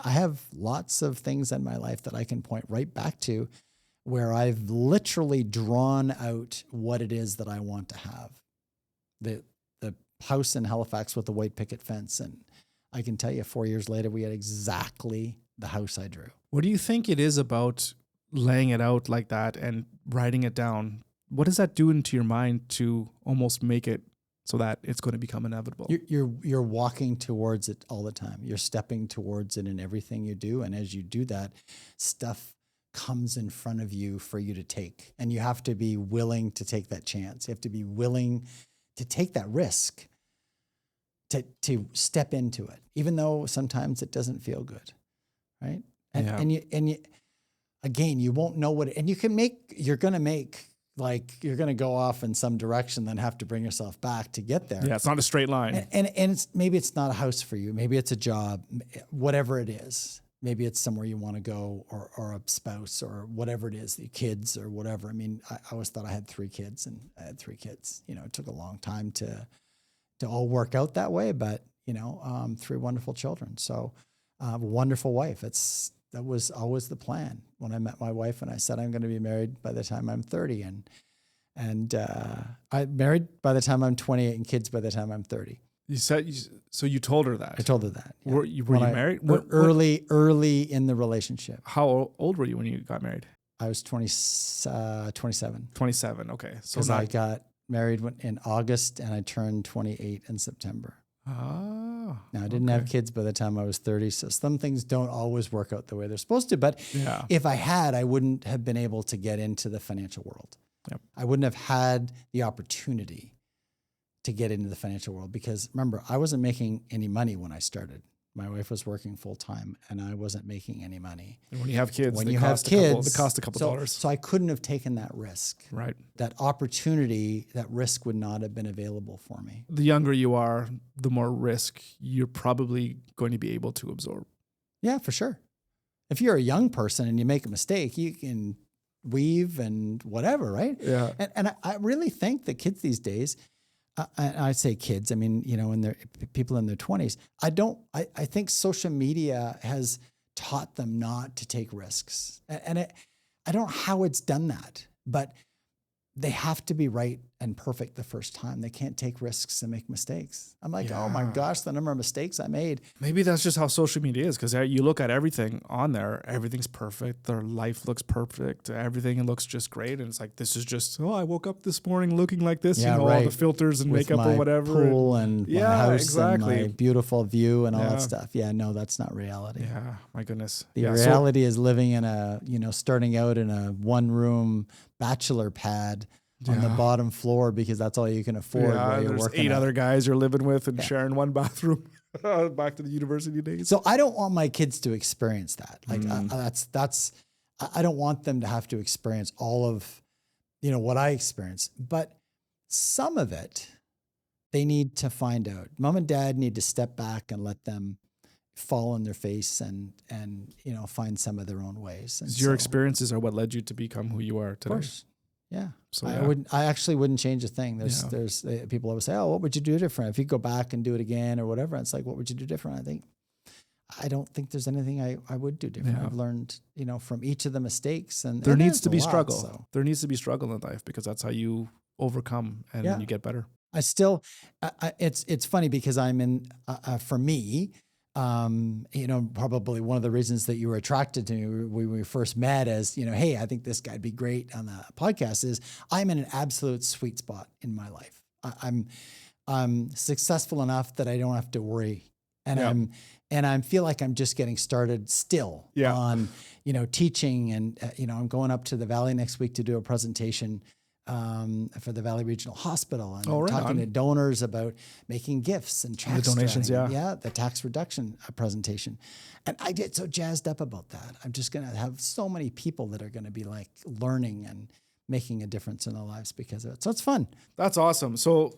I have lots of things in my life that I can point right back to where I've literally drawn out what it is that I want to have. The house in Halifax with the white picket fence. And I can tell you 4 years later, we had exactly the house I drew. What do you think it is about laying it out like that and writing it down? What does that do into your mind to almost make it so that it's going to become inevitable? You're walking towards it all the time. You're stepping towards it in everything you do. And as you do that, stuff comes in front of you for you to take. And you have to be willing to take that chance. You have to be willing to take that risk, to step into it, even though sometimes it doesn't feel good, right? And you again, you won't know what, and you're going to go off in some direction, then have to bring yourself back to get there. Yeah, it's not a straight line. And maybe it's not a house for you. Maybe it's a job, whatever it is. Maybe it's somewhere you want to go, or a spouse, or whatever it is, the kids or whatever. I mean, I always thought I had 3 kids, and I had 3 kids. It took a long time to all work out that way, but 3 wonderful children. So a wonderful wife. That was always the plan. When I met my wife and I said, I'm going to be married by the time I'm 30, and I married by the time I'm 28 and kids by the time I'm 30. So you told her that? I told her that. Yeah. Were you married? Early in the relationship. How old were you when you got married? I was 27. 27. Okay. So I got married in August and I turned 28 in September. Oh. Now I didn't have kids by the time I was 30. So some things don't always work out the way they're supposed to, but if I had, I wouldn't have been able to get into the financial world. Yep. I wouldn't have had the opportunity to get into the financial world because remember, I wasn't making any money when I started. My wife was working full time and I wasn't making any money. And when you have kids, they cost a couple dollars. So I couldn't have taken that risk. Right. That opportunity, that risk would not have been available for me. The younger you are, the more risk you're probably going to be able to absorb. Yeah, for sure. If you're a young person and you make a mistake, you can weave and whatever, right? Yeah. And I really think that kids these days, I say kids, I mean, people in their 20s. I think social media has taught them not to take risks. And I don't know how it's done that, but they have to be right and perfect the first time. They can't take risks and make mistakes. I'm like, oh my gosh, the number of mistakes I made. Maybe that's just how social media is, because you look at everything on there, everything's perfect. Their life looks perfect. Everything looks just great. And it's like, this is just, I woke up this morning looking like this, all the filters and with makeup or whatever. Pool and my house and my beautiful view and all that stuff. Yeah, no, that's not reality. Yeah, my goodness. The reality is living in starting out in a 1-room bachelor pad on the bottom floor because that's all you can afford while you're working. 8 other guys you're living with and sharing one bathroom. Back to the university days. So I don't want my kids to experience that. Like I don't want them to have to experience all of what I experienced. But some of it they need to find out. Mom and dad need to step back and let them fall on their face and find some of their own ways. And your experiences are what led you to become who you are today. Of course. Yeah. So I actually wouldn't change a thing. There's people always say, oh, what would you do different? If you go back and do it again or whatever, it's like, what would you do different? I don't think there's anything I would do different. I've learned, from each of the mistakes, and there needs to be struggle. So. There needs to be struggle in life, because that's how you overcome and you get better. I still, it's funny because I'm in, for me, probably one of the reasons that you were attracted to me when we first met as, hey, I think this guy'd be great on the podcast, is I'm in an absolute sweet spot in my life. I'm successful enough that I don't have to worry. And I feel like I'm just getting started still on, teaching. And, I'm going up to the Valley next week to do a presentation for the Valley Regional Hospital, and talking to donors about making gifts and tax the donations. The tax reduction presentation. And I get so jazzed up about that. I'm just going to have so many people that are going to be like learning and making a difference in their lives because of it. So it's fun. That's awesome. So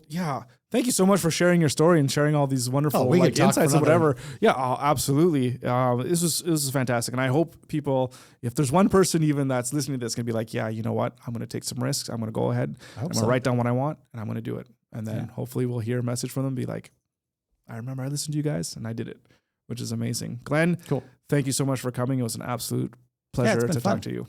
thank you so much for sharing your story and sharing all these wonderful insights and whatever. Yeah, absolutely. This was fantastic. And I hope people, if there's one person even that's listening to this, going to be like, yeah, you know what? I'm going to take some risks. I'm going to go ahead. I'm going to write down what I want, and I'm going to do it. And then hopefully we'll hear a message from them, be like, I remember I listened to you guys and I did it, which is amazing. Glenn, cool. Thank you so much for coming. It was an absolute pleasure to talk to you.